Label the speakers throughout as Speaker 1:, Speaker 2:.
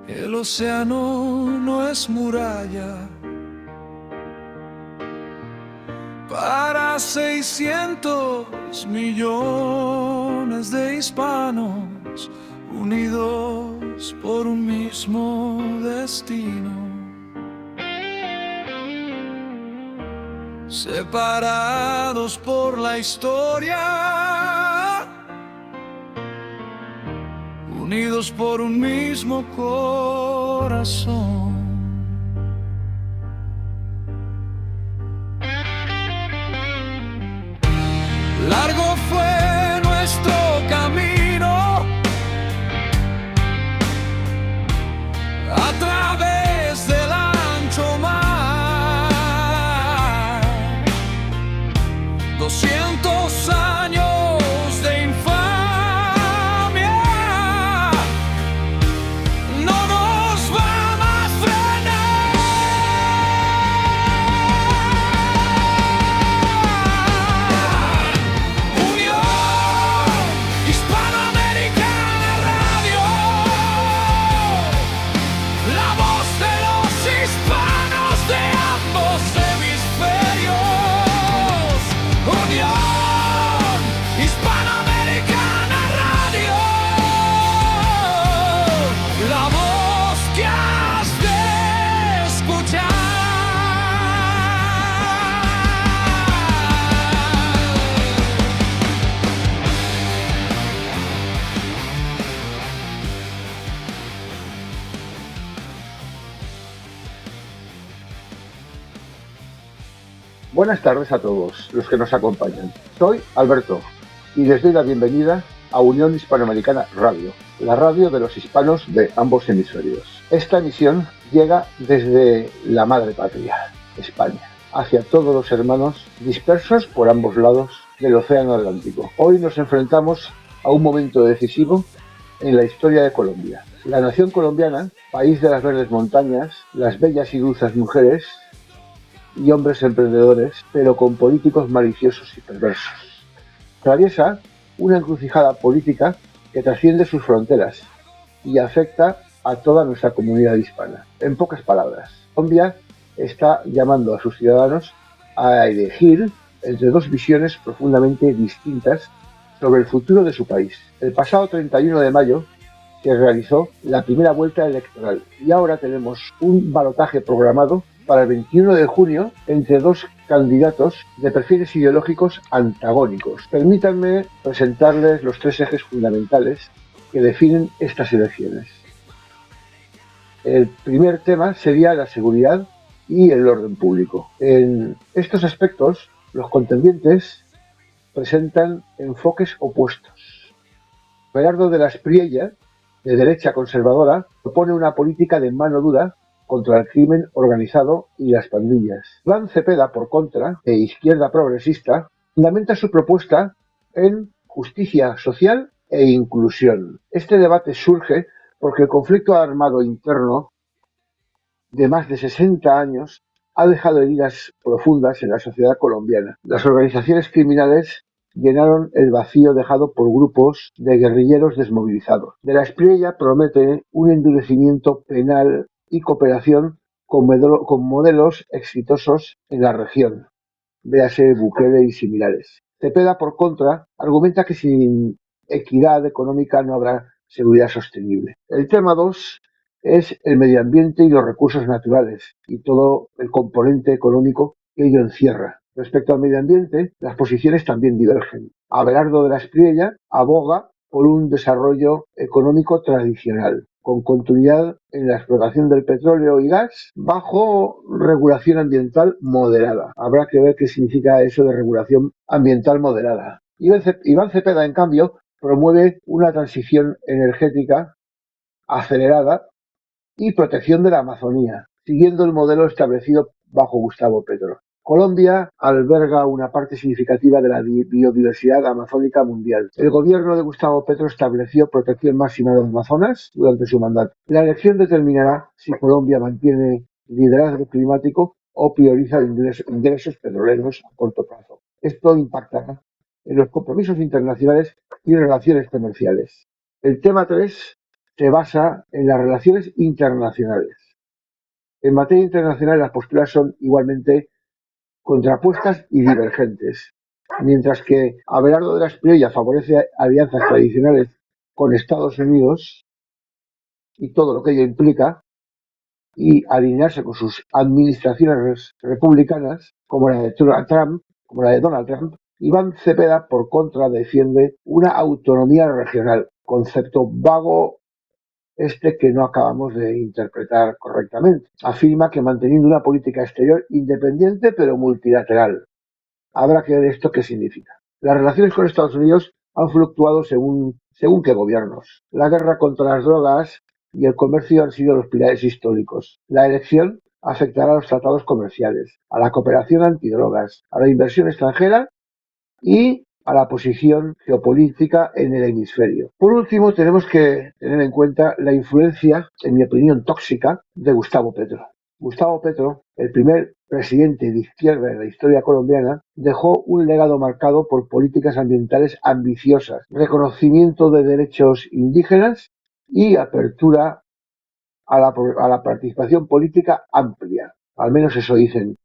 Speaker 1: El océano no es muralla para 600 millones de hispanos unidos por un mismo destino, separados por la historia, unidos por un mismo corazón. Largo fue nuestro camino a través del ancho mar, 200 años de infamia no nos van a frenar. Unión Hispanoamericana Radio, la voz de los hispanos de ambos hemisferios. Unión Hispanoamericana Radio, la voz que has de escuchar.
Speaker 2: Buenas tardes a todos los que nos acompañan. Soy Alberto y les doy la bienvenida a Unión Hispanoamericana Radio, la radio de los hispanos de ambos hemisferios. Esta emisión llega desde la madre patria, España, hacia todos los hermanos dispersos por ambos lados del Océano Atlántico. Hoy nos enfrentamos a un momento decisivo en la historia de Colombia. La nación colombiana, país de las verdes montañas, las bellas y dulces mujeres y hombres emprendedores, pero con políticos maliciosos y perversos, atraviesa una encrucijada política que trasciende sus fronteras y afecta a toda nuestra comunidad hispana. En pocas palabras, Colombia está llamando a sus ciudadanos a elegir entre dos visiones profundamente distintas sobre el futuro de su país. El pasado 31 de mayo se realizó la primera vuelta electoral y ahora tenemos un balotaje programado para el 21 de junio entre dos candidatos de perfiles ideológicos antagónicos. Permítanme presentarles los tres ejes fundamentales que definen estas elecciones. El primer tema sería la seguridad y el orden público. En estos aspectos, los contendientes presentan enfoques opuestos. Gerardo de la Espriella, de derecha conservadora, propone una política de mano dura contra el crimen organizado y las pandillas. Iván Cepeda, por contra, de izquierda progresista, fundamenta su propuesta en justicia social e inclusión. Este debate surge porque el conflicto armado interno de más de 60 años ha dejado heridas profundas en la sociedad colombiana. Las organizaciones criminales llenaron el vacío dejado por grupos de guerrilleros desmovilizados. De la Espriella promete un endurecimiento penal y cooperación con modelos exitosos en la región, véase Bukele y similares. Cepeda, por contra, argumenta que sin equidad económica no habrá seguridad sostenible. El tema 2 es el medio ambiente y los recursos naturales y todo el componente económico que ello encierra. Respecto al medio ambiente, las posiciones también divergen. Abelardo de la Espriella aboga por un desarrollo económico tradicional, con continuidad en la explotación del petróleo y gas, bajo regulación ambiental moderada. Habrá que ver qué significa eso de regulación ambiental moderada. Iván Cepeda, en cambio, promueve una transición energética acelerada y protección de la Amazonía, siguiendo el modelo establecido bajo Gustavo Petro. Colombia alberga una parte significativa de la biodiversidad amazónica mundial. El gobierno de Gustavo Petro estableció protección máxima de los Amazonas durante su mandato. La elección determinará si Colombia mantiene liderazgo climático o prioriza ingresos petroleros a corto plazo. Esto impactará en los compromisos internacionales y relaciones comerciales. El tema 3 se basa en las relaciones internacionales. En materia internacional las posturas son igualmente contrapuestas y divergentes. Mientras que Abelardo de la Espriella favorece alianzas tradicionales con Estados Unidos y todo lo que ello implica, y alinearse con sus administraciones republicanas, como la de Donald Trump, Iván Cepeda, por contra, defiende una autonomía regional, concepto vago que no acabamos de interpretar correctamente. Afirma que manteniendo una política exterior independiente pero multilateral. Habrá que ver esto qué significa. Las relaciones con Estados Unidos han fluctuado según qué gobiernos. La guerra contra las drogas y el comercio han sido los pilares históricos. La elección afectará a los tratados comerciales, a la cooperación antidrogas, a la inversión extranjera y a la posición geopolítica en el hemisferio. Por último, tenemos que tener en cuenta la influencia, en mi opinión tóxica, de Gustavo Petro. Gustavo Petro, el primer presidente de izquierda en la historia colombiana, dejó un legado marcado por políticas ambientales ambiciosas, reconocimiento de derechos indígenas y apertura a la participación política amplia. Al menos eso dicen.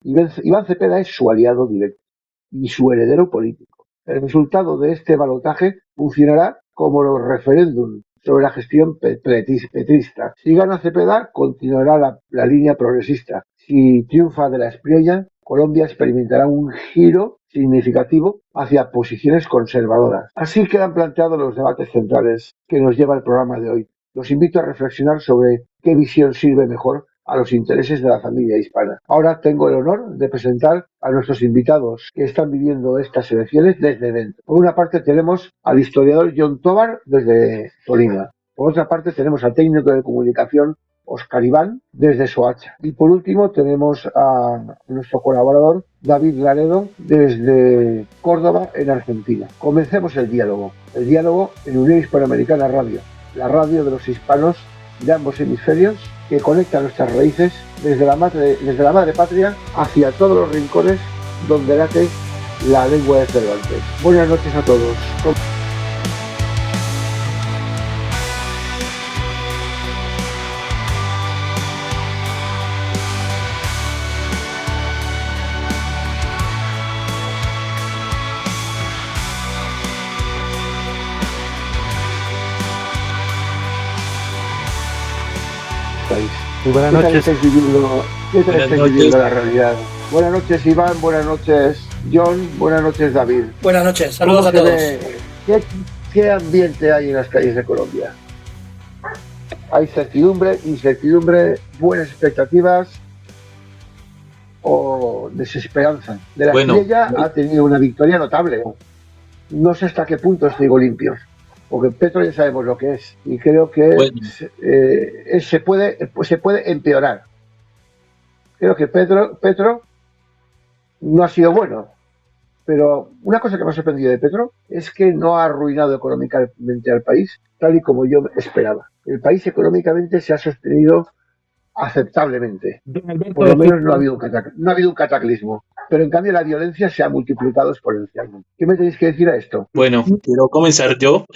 Speaker 2: Iván Cepeda es su aliado directo y su heredero político. El resultado de este balotaje funcionará como los referéndums sobre la gestión petrista. Si gana Cepeda, continuará la línea progresista. Si triunfa de la Espriella, Colombia experimentará un giro significativo hacia posiciones conservadoras. Así quedan planteados los debates centrales que nos lleva el programa de hoy. Los invito a reflexionar sobre qué visión sirve mejor a los intereses de la familia hispana. Ahora tengo el honor de presentar a nuestros invitados que están viviendo estas elecciones desde dentro. Por una parte tenemos al historiador John Tovar desde Tolima. Por otra parte tenemos al técnico de comunicación Óscar Iván desde Soacha. Y por último tenemos a nuestro colaborador David Laredo desde Córdoba, en Argentina. Comencemos el diálogo en Unión Hispanoamericana Radio, la radio de los hispanos de ambos hemisferios, que conecta nuestras raíces desde la madre patria hacia todos los rincones donde late la lengua de Cervantes. Buenas noches a todos.
Speaker 3: Muy buenas noches.
Speaker 2: ¿Qué tal estáis viviendo la realidad? Buenas noches, Iván. Buenas noches, John. Buenas noches, David.
Speaker 4: Buenas noches. Saludos a todos.
Speaker 2: ¿Qué ambiente hay en las calles de Colombia? ¿Hay certidumbre, incertidumbre, buenas expectativas o desesperanza? De la Espriella ha tenido una victoria notable. No sé hasta qué punto digo limpios, porque Petro ya sabemos lo que es, y creo que se puede empeorar. Creo que Petro no ha sido bueno, pero una cosa que me ha sorprendido de Petro es que no ha arruinado económicamente al país tal y como yo esperaba. El país económicamente se ha sostenido aceptablemente. Por lo menos no ha habido un cataclismo. Pero en cambio la violencia se ha multiplicado exponencialmente. ¿Qué me tenéis que decir a esto?
Speaker 3: Bueno, quiero comenzar yo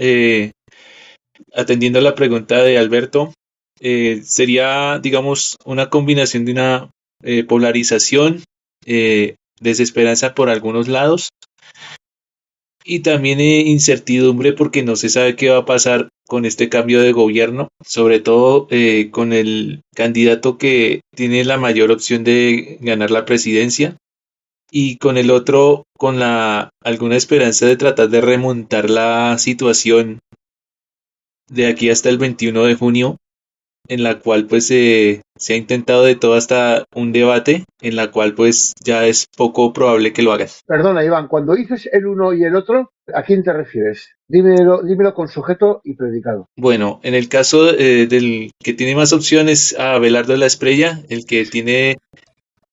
Speaker 3: atendiendo a la pregunta de Alberto. Sería, digamos, una combinación de una polarización, desesperanza por algunos lados y también incertidumbre porque no se sabe qué va a pasar con este cambio de gobierno, sobre todo con el candidato que tiene la mayor opción de ganar la presidencia, y con el otro con alguna esperanza de tratar de remontar la situación de aquí hasta el 21 de junio, en la cual pues se ha intentado de todo hasta un debate, en la cual pues ya es poco probable que lo hagan.
Speaker 2: Perdona, Iván, cuando dices el uno y el otro, ¿a quién te refieres? Dímelo con sujeto y predicado.
Speaker 3: Bueno, en el caso del que tiene más opciones, a Abelardo de la Espriella, el que tiene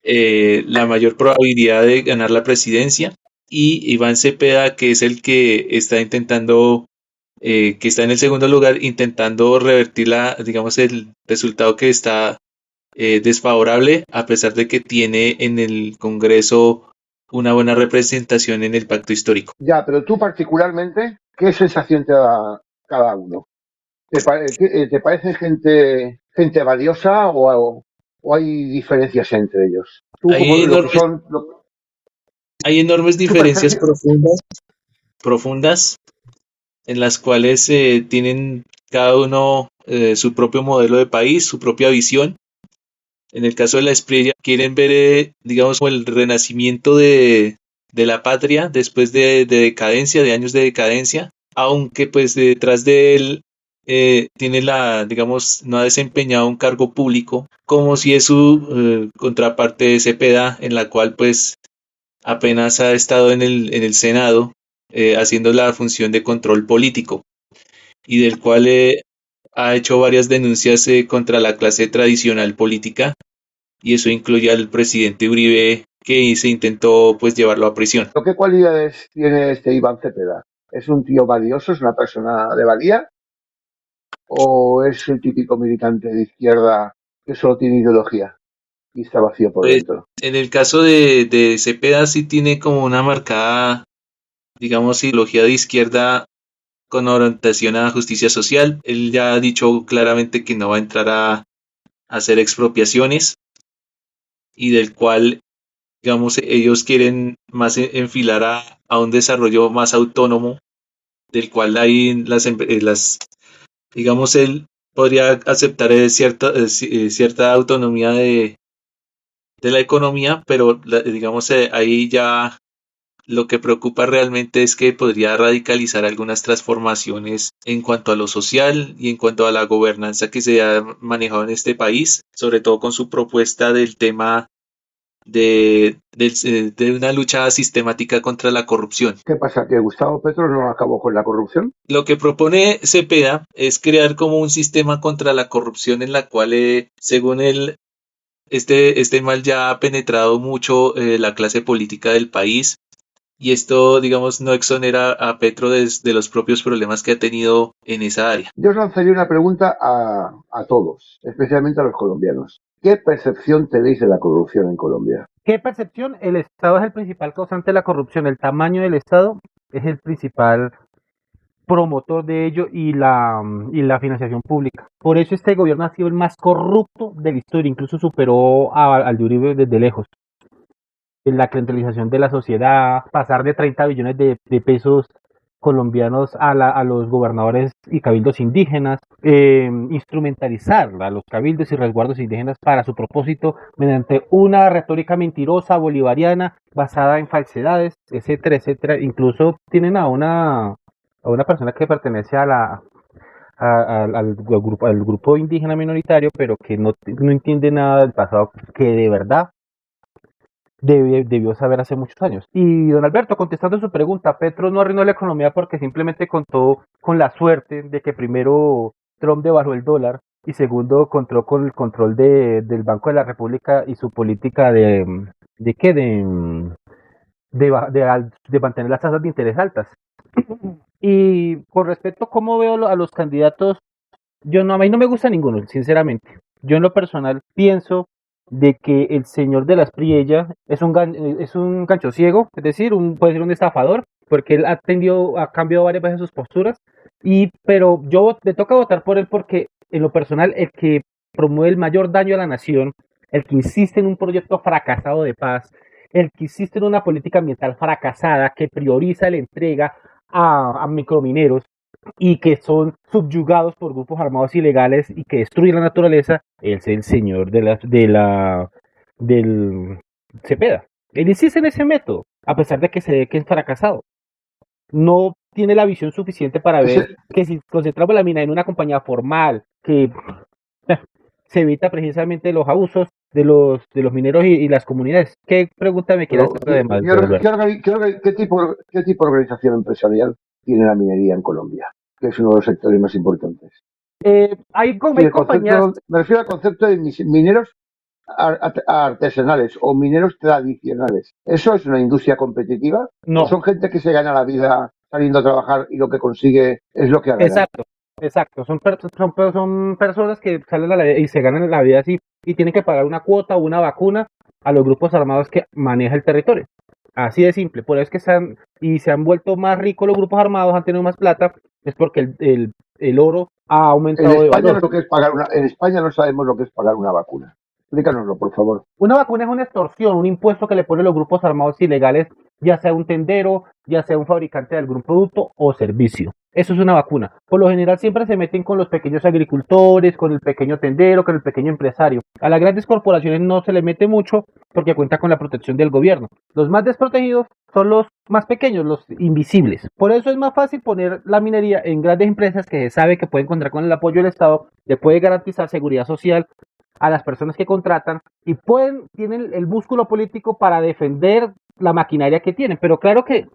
Speaker 3: la mayor probabilidad de ganar la presidencia, y Iván Cepeda, que es el que está intentando, que está en el segundo lugar, intentando revertir digamos, el resultado que está desfavorable, a pesar de que tiene en el Congreso una buena representación en el pacto histórico.
Speaker 2: Ya, pero tú particularmente, ¿qué sensación te da cada uno? ¿Te parece gente valiosa o hay diferencias entre ellos? Tú, como
Speaker 3: Hay
Speaker 2: lo que
Speaker 3: enormes,
Speaker 2: son,
Speaker 3: hay enormes
Speaker 2: tu
Speaker 3: diferencias
Speaker 2: percepción.
Speaker 3: profundas en las cuales tienen cada uno su propio modelo de país, su propia visión. En el caso de la Espriella, quieren ver, digamos, como el renacimiento de la patria después de decadencia, de años de decadencia, aunque pues detrás de él tiene digamos, no ha desempeñado un cargo público, como si es su contraparte de Cepeda, en la cual pues apenas ha estado en el Senado haciendo la función de control político y del cual ha hecho varias denuncias contra la clase tradicional política y eso incluye al presidente Uribe que se intentó pues llevarlo a prisión.
Speaker 2: ¿Qué cualidades tiene este Iván Cepeda? ¿Es un tío valioso? ¿Es una persona de valía? ¿O es el típico militante de izquierda que solo tiene ideología y está vacío por
Speaker 3: Pues
Speaker 2: dentro?
Speaker 3: en el caso de Cepeda sí tiene como una marcada, digamos, ideología de izquierda con orientación a justicia social. Él ya ha dicho claramente que no va a entrar a hacer expropiaciones y del cual, digamos, ellos quieren más enfilar a un desarrollo más autónomo, del cual hay digamos, él podría aceptar cierta autonomía de la economía, pero digamos, ahí ya lo que preocupa realmente es que podría radicalizar algunas transformaciones en cuanto a lo social y en cuanto a la gobernanza que se ha manejado en este país, sobre todo con su propuesta del tema de una lucha sistemática contra la corrupción.
Speaker 2: ¿Qué pasa? ¿Que Gustavo Petro no acabó con la corrupción?
Speaker 3: Lo que propone Cepeda es crear como un sistema contra la corrupción en la cual, según él, este mal ya ha penetrado mucho la clase política del país y esto, digamos, no exonera a Petro de los propios problemas que ha tenido en esa área.
Speaker 2: Yo os lanzaría una pregunta a todos, especialmente a los colombianos. ¿Qué percepción tenéis de la corrupción en Colombia?
Speaker 4: ¿Qué percepción? El Estado es el principal causante de la corrupción. El tamaño del Estado es el principal promotor de ello y la financiación pública. Por eso este gobierno ha sido el más corrupto de la historia, incluso superó al de Uribe desde lejos. En la clientelización de la sociedad, pasar de 30 billones de pesos colombianos a los gobernadores y cabildos indígenas, instrumentalizar a los cabildos y resguardos indígenas para su propósito mediante una retórica mentirosa bolivariana basada en falsedades, etcétera, etcétera. Incluso tienen a una persona que pertenece al grupo indígena minoritario, pero que no entiende nada del pasado, que de verdad debió saber hace muchos años. Y don Alberto, contestando su pregunta, Petro no arruinó la economía porque simplemente contó con la suerte de que primero Trump devaluó el dólar y segundo contó con el control del Banco de la República y su política ¿de qué? De mantener las tasas de interés altas. Y con respecto a cómo veo a los candidatos, a mí no me gusta ninguno, sinceramente. Yo en lo personal pienso de que el señor de las Priella es un gancho ciego, es decir, puede ser un estafador, porque él ha cambiado varias veces sus posturas, pero yo me toca votar por él porque en lo personal el que promueve el mayor daño a la nación, el que insiste en un proyecto fracasado de paz, el que insiste en una política ambiental fracasada que prioriza la entrega a micromineros, y que son subyugados por grupos armados ilegales y que destruyen la naturaleza, es el señor del Cepeda. Él insiste en ese método, a pesar de que se ve que es fracasado. No tiene la visión suficiente para ver
Speaker 2: Ese-
Speaker 4: que si concentramos la mina en una compañía formal, que se evita precisamente los abusos de los mineros y las comunidades. ¿Qué pregunta me quieres
Speaker 2: pero,
Speaker 4: hacer además,
Speaker 2: ¿qué,
Speaker 4: don Alberto?
Speaker 2: qué tipo de organización empresarial tiene la minería en Colombia? Que es uno de los sectores más importantes. Sí,
Speaker 4: Hay compañías.
Speaker 2: me refiero al concepto de mineros artesanales o mineros tradicionales. ¿Eso es una industria competitiva? ¿O
Speaker 4: No,
Speaker 2: son gente que se gana la vida saliendo a trabajar y lo que consigue es lo que ha ganado?
Speaker 4: exacto, exacto. Son personas que salen a la vida y se ganan la vida así y tienen que pagar una cuota o una vacuna a los grupos armados que maneja el territorio. Así de simple. Por eso es que se han vuelto más ricos los grupos armados, han tenido más plata, es porque el oro ha
Speaker 2: En
Speaker 4: aumentado de
Speaker 2: España,
Speaker 4: valor.
Speaker 2: lo que es pagar en España no sabemos lo que es pagar una vacuna. Explícanoslo, por favor.
Speaker 4: Una vacuna es una extorsión, un impuesto que le ponen los grupos armados ilegales, ya sea un tendero, ya sea un fabricante de algún producto o servicio. Eso es una vacuna. Por lo general siempre se meten con los pequeños agricultores, con el pequeño tendero, con el pequeño empresario. A las grandes corporaciones no se le mete mucho porque cuenta con la protección del gobierno. Los más desprotegidos son los más pequeños, los invisibles. Por eso es más fácil poner la minería en grandes empresas que se sabe que pueden contar con el apoyo del Estado, le puede garantizar seguridad social a las personas que contratan y tienen el músculo político para defender la maquinaria que tienen. Pero claro que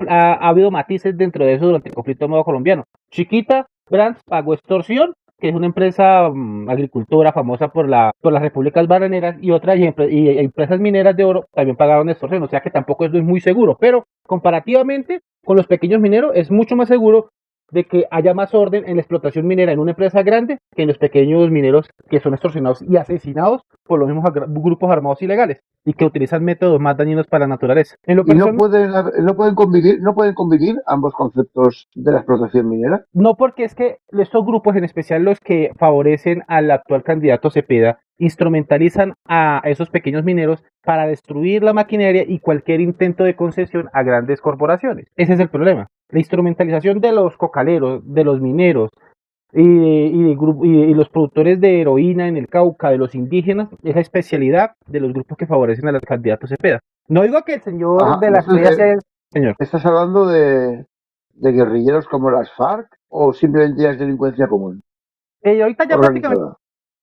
Speaker 4: ha habido matices dentro de eso durante el conflicto armado colombiano. Chiquita Brands pagó extorsión, que es una empresa agricultora famosa por las repúblicas bananeras, y otras y empresas mineras de oro también pagaron extorsión, o sea que tampoco es muy seguro, pero comparativamente con los pequeños mineros es mucho más seguro de que haya más orden en la explotación minera en una empresa grande que en los pequeños mineros que son extorsionados y asesinados por los mismos grupos armados ilegales y que utilizan métodos más dañinos para la naturaleza.
Speaker 2: Y no pueden convivir ambos conceptos de la explotación minera.
Speaker 4: No, porque es que estos grupos, en especial los que favorecen al actual candidato Cepeda, instrumentalizan a esos pequeños mineros para destruir la maquinaria y cualquier intento de concesión a grandes corporaciones. Ese es el problema. La instrumentalización de los cocaleros, de los mineros y los productores de heroína en el Cauca, de los indígenas, es la especialidad de los grupos que favorecen al candidato Cepeda. No digo que el señor de la estrella sea el señor.
Speaker 2: ¿Estás hablando de guerrilleros como las FARC o simplemente ya es delincuencia común?
Speaker 4: Ahorita ya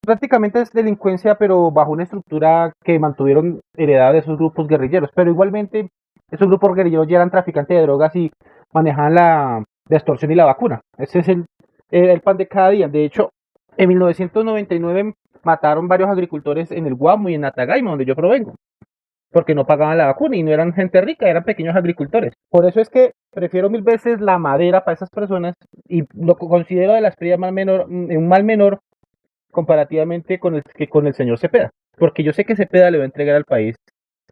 Speaker 4: prácticamente es delincuencia, pero bajo una estructura que mantuvieron heredada de esos grupos guerrilleros. Pero igualmente, esos grupos guerrilleros ya eran traficantes de drogas y manejaban la extorsión y la vacuna. Ese es el pan de cada día. De hecho, en 1999 mataron varios agricultores en el Guamo y en Natagaima, donde yo provengo, porque no pagaban la vacuna y no eran gente rica, eran pequeños agricultores. Por eso es que prefiero 1000 veces la madera para esas personas y lo considero de las pérdidas un mal menor comparativamente con el señor Cepeda, porque yo sé que Cepeda le va a entregar al país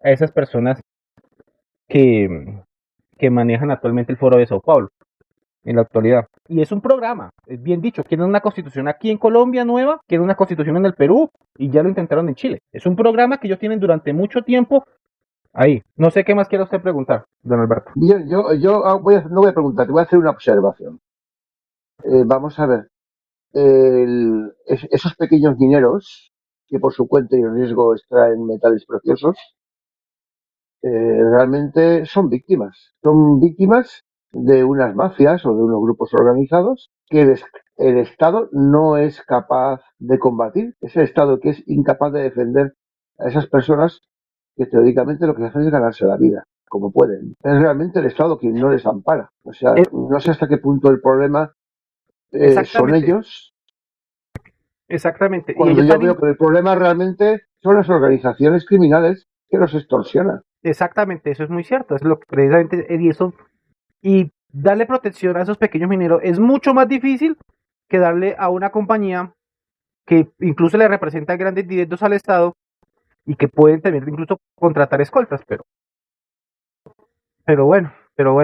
Speaker 4: a esas personas que manejan actualmente el Foro de Sao Paulo en la actualidad. Y es un programa, es bien dicho, quieren una constitución aquí en Colombia nueva, quieren una constitución en el Perú y ya lo intentaron en Chile. Es un programa que ellos tienen durante mucho tiempo ahí. No sé qué más quiere usted preguntar, don Alberto.
Speaker 2: Bien, yo no voy a preguntar, te voy a hacer una observación. Vamos a ver. Esos pequeños mineros que por su cuenta y riesgo extraen metales preciosos, realmente son víctimas. Son víctimas de unas mafias o de unos grupos organizados que el Estado no es capaz de combatir. Es el Estado que es incapaz de defender a esas personas que teóricamente lo que hacen es ganarse la vida, como pueden. Es realmente el Estado quien no les ampara. O sea, no sé hasta qué punto el problema son ellos.
Speaker 4: Exactamente.
Speaker 2: Cuando yo veo que el problema realmente son las organizaciones criminales que los extorsionan.
Speaker 4: Exactamente, eso es muy cierto. Es lo que precisamente y darle protección a esos pequeños mineros es mucho más difícil que darle a una compañía que incluso le representa grandes dividendos al Estado y que pueden también incluso contratar escoltas, pero bueno,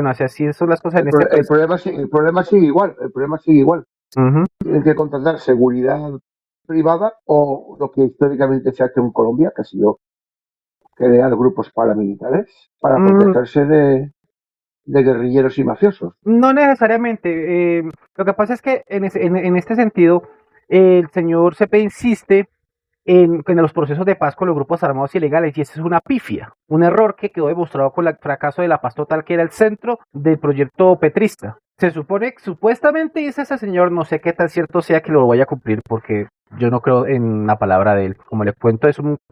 Speaker 4: así son las cosas en este país.
Speaker 2: El problema sigue igual. Tienen que contratar seguridad privada o lo que históricamente se ha hecho en Colombia, que ha sido crear grupos paramilitares para protegerse de guerrilleros y mafiosos.
Speaker 4: No necesariamente. Lo que pasa es que en este sentido, el señor Cepeda insiste en los procesos de paz con los grupos armados ilegales, y eso es una pifia, un error que quedó demostrado con el fracaso de la paz total, que era el centro del proyecto petrista. Se supone, supuestamente dice ese señor, no sé qué tan cierto sea que lo vaya a cumplir, porque yo no creo en la palabra de él. Como le cuento,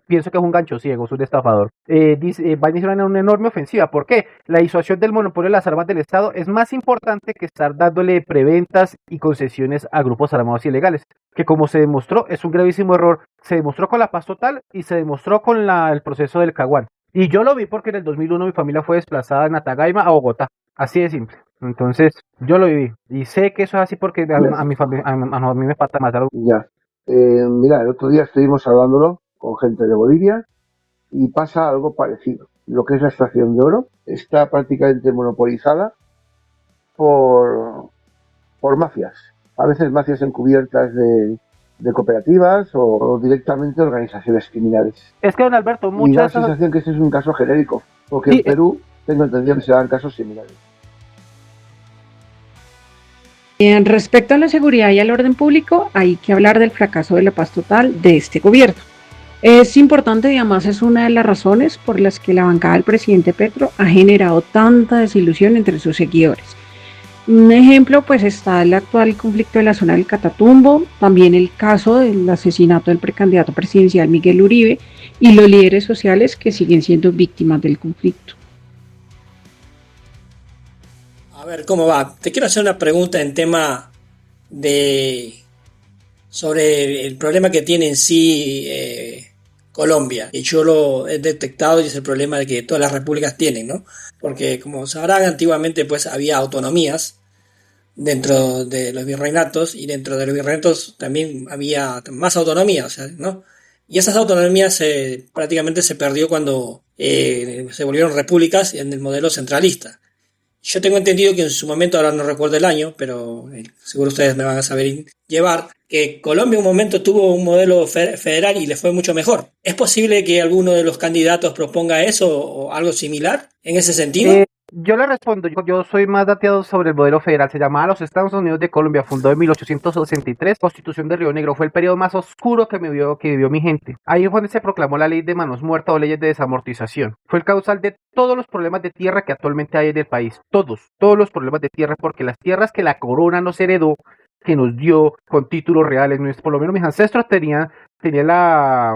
Speaker 4: pienso que es un gancho ciego, es un estafador. Va a iniciar una enorme ofensiva. ¿Por qué? La disuasión del monopolio de las armas del Estado es más importante que estar dándole preventas y concesiones a grupos armados ilegales, que como se demostró, es un gravísimo error. Se demostró con la paz total y se demostró con el proceso del Caguán. Y yo lo vi porque en el 2001 mi familia fue desplazada de Natagaima a Bogotá. Así de simple. Entonces, yo lo viví. Y sé que eso es así porque a mi familia, a mí me pata matar.
Speaker 2: Ya. Mira, el otro día estuvimos hablándolo con gente de Bolivia y pasa algo parecido. Lo que es la extracción de oro está prácticamente monopolizada por mafias. a veces mafias encubiertas de cooperativas o directamente organizaciones criminales.
Speaker 4: Es que, don Alberto,
Speaker 2: Y da la
Speaker 4: muchas de esas...
Speaker 2: sensación que ese es un caso genérico, porque
Speaker 4: Sí,
Speaker 2: en Perú tengo entendido que se dan casos similares.
Speaker 5: Respecto a la seguridad y al orden público, hay que hablar del fracaso de la paz total de este gobierno. Es importante y además es una de las razones por las que la bancada del presidente Petro ha generado tanta desilusión entre sus seguidores. Un ejemplo, pues está el actual conflicto de la zona del Catatumbo, también el caso del asesinato del precandidato presidencial Miguel Uribe y los líderes sociales que siguen siendo víctimas del conflicto.
Speaker 6: A ver, ¿cómo va? Te quiero hacer una pregunta en tema de sobre el problema que tiene en sí Colombia. Y yo lo he detectado y es el problema de que todas las repúblicas tienen, ¿no? Porque como sabrán, antiguamente pues había autonomías dentro de los virreinatos y dentro de los virreinatos también había más autonomía, o sea, ¿no? Y esas autonomías prácticamente se perdió cuando se volvieron repúblicas en el modelo centralista. Yo tengo entendido que en su momento, ahora no recuerdo el año, pero seguro ustedes me van a saber llevar, que Colombia en un momento tuvo un modelo federal y le fue mucho mejor. ¿Es posible que alguno de los candidatos proponga eso o algo similar en ese sentido?
Speaker 4: Yo le respondo, yo soy más dateado sobre el modelo federal, se llamaba los Estados Unidos de Colombia, fundó en 1863, Constitución de Río Negro, fue el periodo más oscuro que vivió mi gente. Ahí fue donde se proclamó la ley de manos muertas o leyes de desamortización. Fue el causal de todos los problemas de tierra que actualmente hay en el país, todos los problemas de tierra, porque las tierras que la corona nos heredó, que nos dio con títulos reales, por lo menos mis ancestros tenían la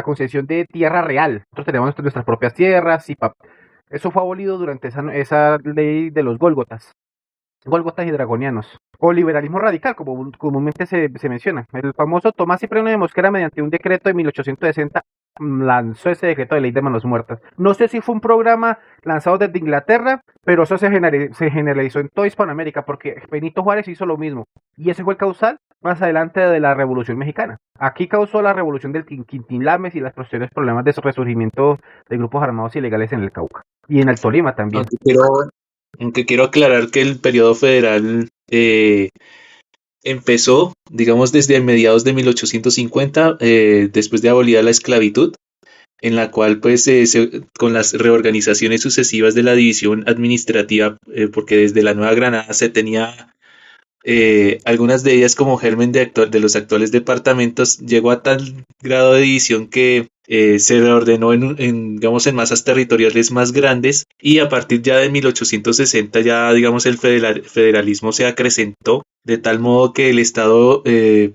Speaker 4: concesión de tierra real, nosotros teníamos nuestras propias tierras y eso fue abolido durante esa ley de los Gólgotas y dragonianos, o liberalismo radical, como comúnmente se menciona. El famoso Tomás Cipriano de Mosquera, mediante un decreto de 1860, lanzó ese decreto de ley de manos muertas. No sé si fue un programa lanzado desde Inglaterra, pero eso se generalizó en toda Hispanoamérica, porque Benito Juárez hizo lo mismo, y ese fue el causal más adelante de la Revolución Mexicana. Aquí causó la revolución del Quintinlames y los posteriores problemas de resurgimiento de grupos armados ilegales en el Cauca. Y en el Tolima también.
Speaker 3: Aunque quiero aclarar que el periodo federal empezó, digamos, desde mediados de 1850, después de abolida la esclavitud, en la cual, pues, con las reorganizaciones sucesivas de la división administrativa, porque desde la Nueva Granada se tenía algunas de ellas como germen de los actuales departamentos, llegó a tal grado de división que se reordenó digamos, en masas territoriales más grandes, y a partir ya de 1860 ya, digamos, el federalismo se acrecentó de tal modo que el Estado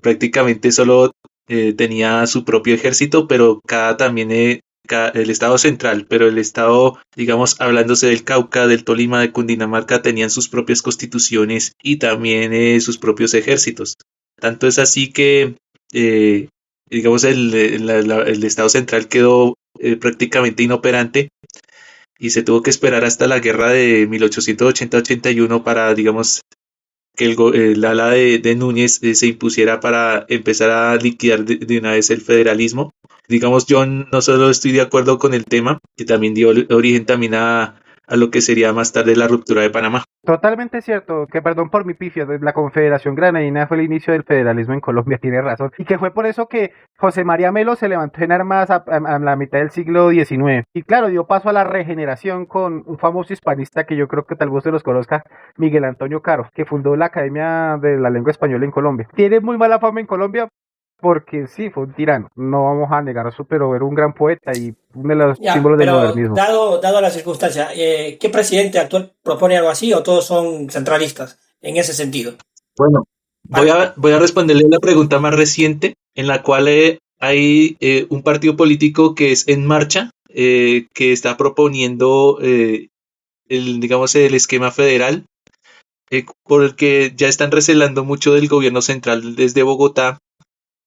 Speaker 3: prácticamente solo tenía su propio ejército, pero el Estado central, pero el Estado, digamos, hablándose del Cauca, del Tolima, de Cundinamarca, tenían sus propias constituciones y también sus propios ejércitos. Tanto es así que, digamos, el Estado central quedó prácticamente inoperante y se tuvo que esperar hasta la guerra de 1880-81 para, digamos, que el ala de Núñez se impusiera para empezar a liquidar de una vez el federalismo. Digamos, yo no solo estoy de acuerdo con el tema, que también dio origen también a lo que sería más tarde la ruptura de Panamá.
Speaker 4: Totalmente cierto, que perdón por mi pifia, la Confederación Granadina fue el inicio del federalismo en Colombia, tiene razón, y que fue por eso que José María Melo se levantó en armas a la mitad del siglo XIX, y claro, dio paso a la regeneración con un famoso hispanista que yo creo que tal vez se los conozca, Miguel Antonio Caro, que fundó la Academia de la Lengua Española en Colombia. Tiene muy mala fama en Colombia, porque sí, fue un tirano, no vamos a negar eso, pero era un gran poeta y uno de los símbolos del modernismo.
Speaker 6: Dado la circunstancia, ¿qué presidente actual propone algo así o todos son centralistas en ese sentido?
Speaker 3: Bueno, voy a responderle la pregunta más reciente, en la cual hay un partido político que es En Marcha, que está proponiendo digamos, el esquema federal, por el que ya están recelando mucho del gobierno central desde Bogotá.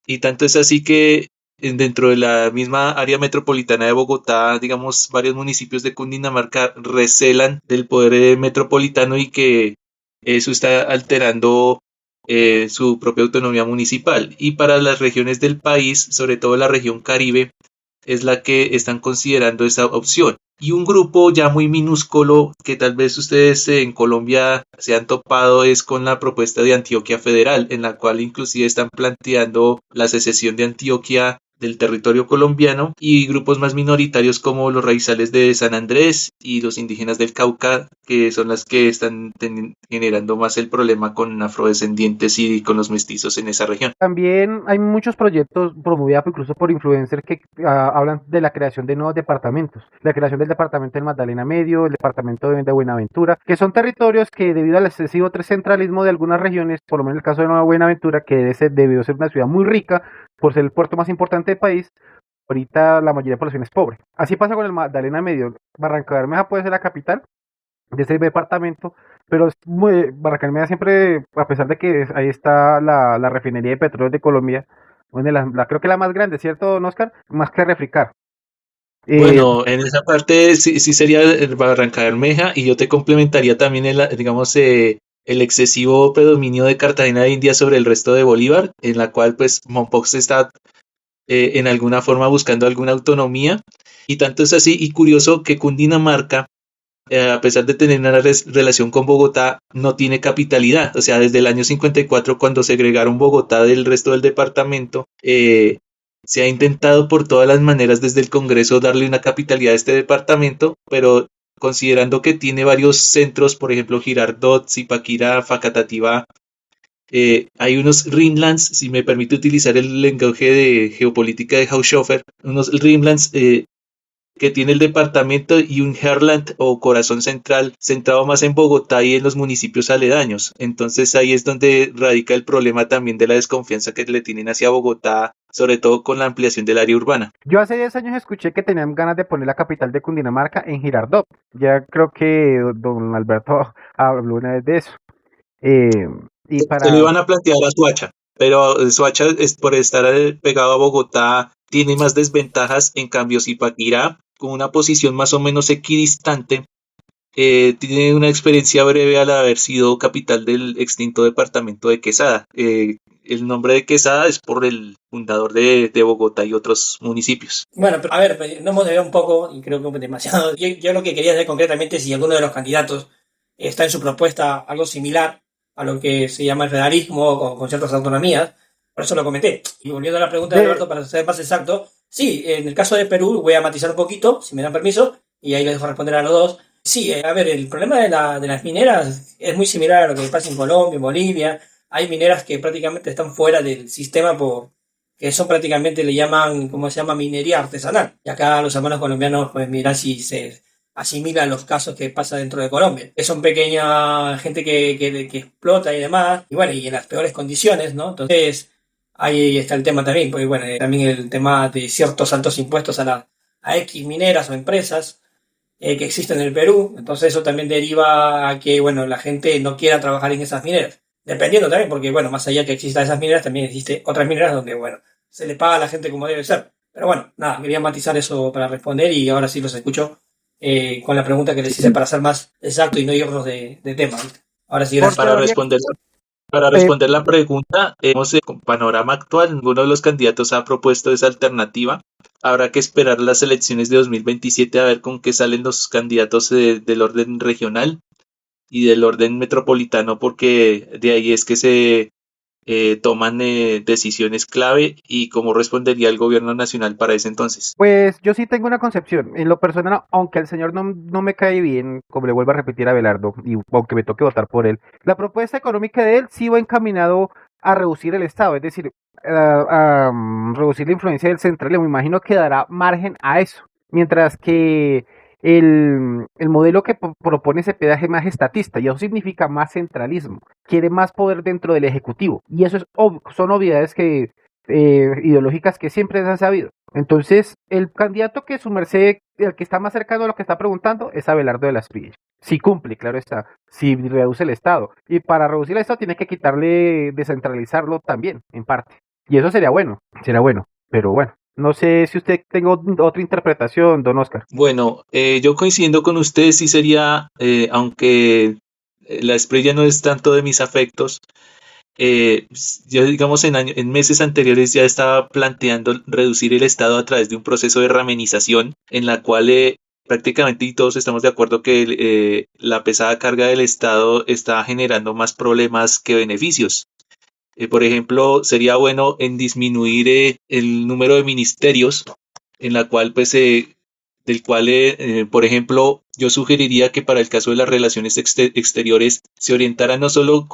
Speaker 3: Y tanto es así que dentro de la misma área metropolitana de Bogotá, digamos, varios municipios de Cundinamarca recelan del poder metropolitano y que eso está alterando su propia autonomía municipal. Y para las regiones del país, sobre todo la región Caribe, es la que están considerando esa opción. Y un grupo ya muy minúsculo que tal vez ustedes en Colombia se han topado es con la propuesta de Antioquia Federal, en la cual inclusive están planteando la secesión de Antioquia del territorio colombiano, y grupos más minoritarios como los raizales de San Andrés y los indígenas del Cauca, que son las que están generando más el problema con afrodescendientes y con los mestizos en esa región.
Speaker 4: También hay muchos proyectos promovidos incluso por influencers que hablan de la creación de nuevos departamentos, la creación del departamento del Magdalena Medio, el departamento de Buenaventura, que son territorios que debido al excesivo centralismo de algunas regiones, por lo menos en el caso de Nueva Buenaventura, que debió ser una ciudad muy rica por ser el puerto más importante del país, ahorita la mayoría de la población es pobre. Así pasa con el Magdalena Medio. Barranca Bermeja puede ser la capital de ese departamento, pero Barranca Bermeja siempre, a pesar de que ahí está la refinería de petróleo de Colombia, creo que la más grande, ¿cierto, don Oscar? Más que Refricar.
Speaker 3: Bueno, en esa parte sí sería el Barranca Bermeja, y yo te complementaría también el excesivo predominio de Cartagena de Indias sobre el resto de Bolívar, en la cual pues Mompox está en alguna forma buscando alguna autonomía, y tanto es así y curioso que Cundinamarca, a pesar de tener una relación con Bogotá, no tiene capitalidad. O sea, desde el año 54, cuando segregaron Bogotá del resto del departamento, se ha intentado por todas las maneras desde el Congreso darle una capitalidad a este departamento, pero considerando que tiene varios centros, por ejemplo Girardot, Zipaquirá, Facatativá, hay unos Rimlands, si me permite utilizar el lenguaje de geopolítica de Haushofer, unos Rimlands que tiene el departamento, y un Herland o corazón central centrado más en Bogotá y en los municipios aledaños. Entonces ahí es donde radica el problema también de la desconfianza que le tienen hacia Bogotá, sobre todo con la ampliación del área urbana.
Speaker 4: Yo hace 10 años escuché que tenían ganas de poner la capital de Cundinamarca en Girardot. Ya creo que don Alberto habló una vez de eso.
Speaker 3: Se lo iban a plantear a Soacha, pero Soacha, por estar pegado a Bogotá, tiene más desventajas. En cambio, Zipaquirá, con una posición más o menos equidistante, tiene una experiencia breve al haber sido capital del extinto departamento de Quesada. El nombre de Quesada es por el fundador de Bogotá y otros municipios.
Speaker 6: Bueno, pero a ver, no hemos desviado un poco, y creo que demasiado. Yo lo que quería saber concretamente es si alguno de los candidatos está en su propuesta algo similar a lo que se llama el federalismo o con ciertas autonomías. Por eso lo comenté. Y volviendo a la pregunta de Alberto, para ser más exacto, sí, en el caso de Perú voy a matizar un poquito, si me dan permiso, y ahí les dejo responder a los dos. Sí, a ver, el problema de las mineras es muy similar a lo que pasa en Colombia, en Bolivia. Hay mineras que prácticamente están fuera del sistema que son prácticamente, le llaman, ¿cómo se llama? Minería artesanal. Y acá los hermanos colombianos, pues miran si se asimilan los casos que pasa dentro de Colombia. Que son pequeña gente que explota y demás, y bueno, y en las peores condiciones, ¿no? Entonces, ahí está el tema también, porque bueno, también el tema de ciertos altos impuestos a X mineras o empresas que existen en el Perú. Entonces eso también deriva a que, bueno, la gente no quiera trabajar en esas mineras. Dependiendo también, porque bueno, más allá que existan esas mineras, también existe otras mineras donde, bueno, se le paga a la gente como debe ser. Pero bueno, nada, quería matizar eso para responder, y ahora sí los escucho con la pregunta que les hice para ser más exacto y no irnos de tema. Ahora sí, gracias.
Speaker 3: Para responder la pregunta, con panorama actual, ninguno de los candidatos ha propuesto esa alternativa. Habrá que esperar las elecciones de 2027 a ver con qué salen los candidatos del orden regional y del orden metropolitano, porque de ahí es que se toman decisiones clave, y cómo respondería el gobierno nacional para ese entonces.
Speaker 4: Pues yo sí tengo una concepción. En lo personal, aunque el señor no me cae bien, como le vuelvo a repetir a Abelardo, y aunque me toque votar por él, la propuesta económica de él sí va encaminado a reducir el Estado, es decir, a reducir la influencia del centralismo. Me imagino que dará margen a eso. Mientras que el modelo que propone ese pedaje es más estatista, y eso significa más centralismo. Quiere más poder dentro del Ejecutivo. Y eso son obviedades ideológicas que siempre se han sabido. Entonces, el candidato que su merced, el que está más cercano a lo que está preguntando, es Abelardo de las Pillas. Si cumple, claro está, si reduce el Estado. Y para reducir el Estado tiene que descentralizarlo también, en parte. Y eso sería bueno, pero bueno. No sé si usted tenga otra interpretación, don Oscar.
Speaker 3: Bueno, yo coincidiendo con usted, sí sería, aunque la Espriella no es tanto de mis afectos, yo digamos en meses anteriores ya estaba planteando reducir el Estado a través de un proceso de ramenización, en la cual prácticamente y todos estamos de acuerdo que la pesada carga del Estado está generando más problemas que beneficios. Por ejemplo, sería bueno en disminuir el número de ministerios, en la cual, pues, del cual, por ejemplo, yo sugeriría que para el caso de las relaciones exteriores se orientara no solo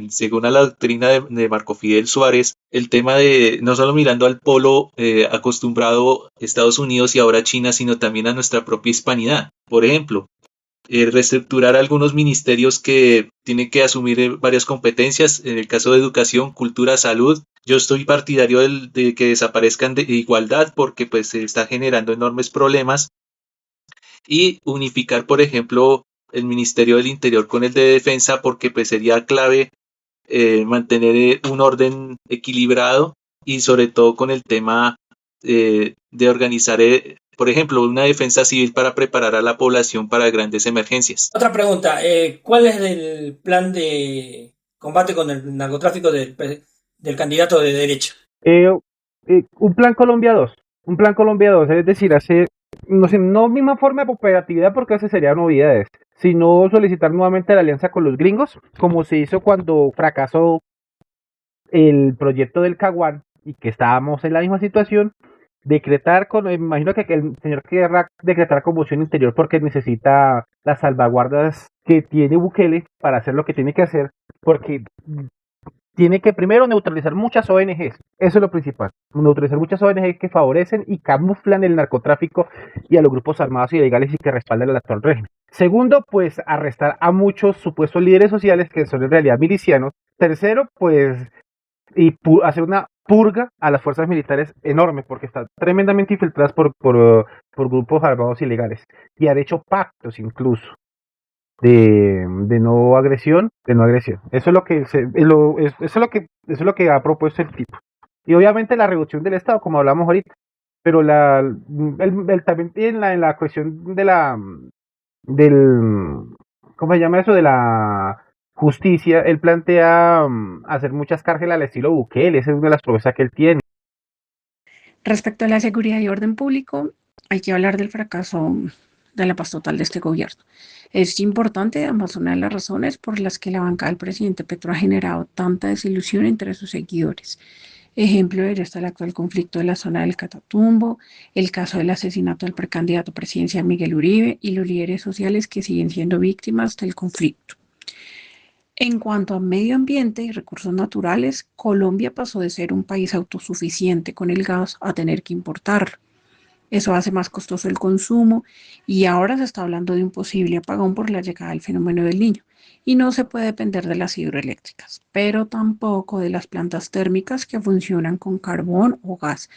Speaker 3: según a la doctrina de Marco Fidel Suárez, el tema de no solo mirando al polo acostumbrado Estados Unidos y ahora China, sino también a nuestra propia hispanidad. Por ejemplo, reestructurar algunos ministerios que tienen que asumir varias competencias, en el caso de educación, cultura, salud. Yo estoy partidario de que desaparezcan de igualdad porque pues se está generando enormes problemas, y unificar, por ejemplo, el Ministerio del Interior con el de Defensa porque pues sería clave mantener un orden equilibrado y sobre todo con el tema de organizar, por ejemplo, una defensa civil para preparar a la población para grandes emergencias.
Speaker 6: Otra pregunta, ¿cuál es el plan de combate con el narcotráfico del candidato de derecha?
Speaker 4: Un plan Colombia 2, es decir, hacer, no sé, no misma forma de operatividad porque ese sería novedades, sino solicitar nuevamente la alianza con los gringos, como se hizo cuando fracasó el proyecto del Caguán y que estábamos en la misma situación. Decretar me imagino que el señor querrá decretar conmoción interior porque necesita las salvaguardas que tiene Bukele para hacer lo que tiene que hacer, porque tiene que primero neutralizar muchas ONGs, eso es lo principal, neutralizar muchas ONGs que favorecen y camuflan el narcotráfico y a los grupos armados ilegales y que respaldan el actual régimen. Segundo, pues arrestar a muchos supuestos líderes sociales que son en realidad milicianos. Tercero, pues hacer una purga a las fuerzas militares enorme porque están tremendamente infiltradas por grupos armados ilegales y han hecho pactos incluso de no agresión. Eso es lo que eso es lo que ha propuesto el tipo. Y obviamente la reducción del Estado, como hablamos ahorita, pero también en la cuestión del ¿cómo se llama eso? De la justicia, él plantea hacer muchas cárceles al estilo Bukele, esa es una de las promesas que él tiene.
Speaker 5: Respecto a la seguridad y orden público, hay que hablar del fracaso de la paz total de este gobierno. Es importante, además, una de las razones por las que la bancada del presidente Petro ha generado tanta desilusión entre sus seguidores. Ejemplo de ello está el actual conflicto de la zona del Catatumbo, el caso del asesinato del precandidato presidencial Miguel Uribe y los líderes sociales que siguen siendo víctimas del conflicto. En cuanto a medio ambiente y recursos naturales, Colombia pasó de ser un país autosuficiente con el gas a tener que importarlo. Eso hace más costoso el consumo y ahora se está hablando de un posible apagón por la llegada del fenómeno del Niño. Y no se puede depender de las hidroeléctricas, pero tampoco de las plantas térmicas que funcionan con carbón o gas,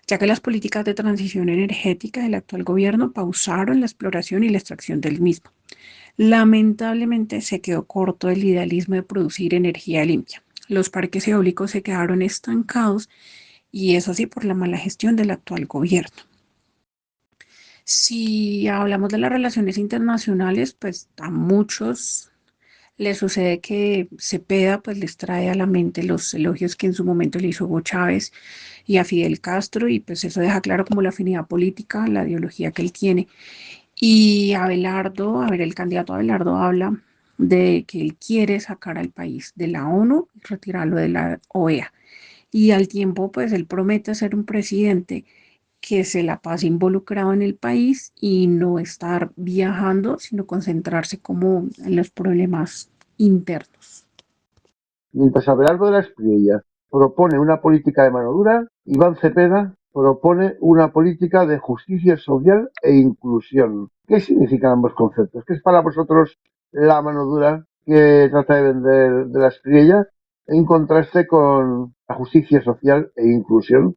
Speaker 5: ya que las políticas de transición energética del actual gobierno pausaron la exploración y la extracción del mismo. Lamentablemente se quedó corto el idealismo de producir energía limpia. Los parques eólicos se quedaron estancados y eso sí por la mala gestión del actual gobierno. Si hablamos de las relaciones internacionales, pues a muchos les sucede que Cepeda pues les trae a la mente los elogios que en su momento le hizo Hugo Chávez y a Fidel Castro y pues eso deja claro como la afinidad política, la ideología que él tiene. Y el candidato Abelardo habla de que él quiere sacar al país de la ONU y retirarlo de la OEA. Y al tiempo, pues él promete ser un presidente que se la pase involucrado en el país y no estar viajando, sino concentrarse como en los problemas internos.
Speaker 2: Mientras Abelardo de la Espriella propone una política de mano dura, Iván Cepeda propone una política de justicia social e inclusión. ¿Qué significan ambos conceptos? ¿Qué es para vosotros la mano dura que trata de vender de la Espriella en contraste con la justicia social e inclusión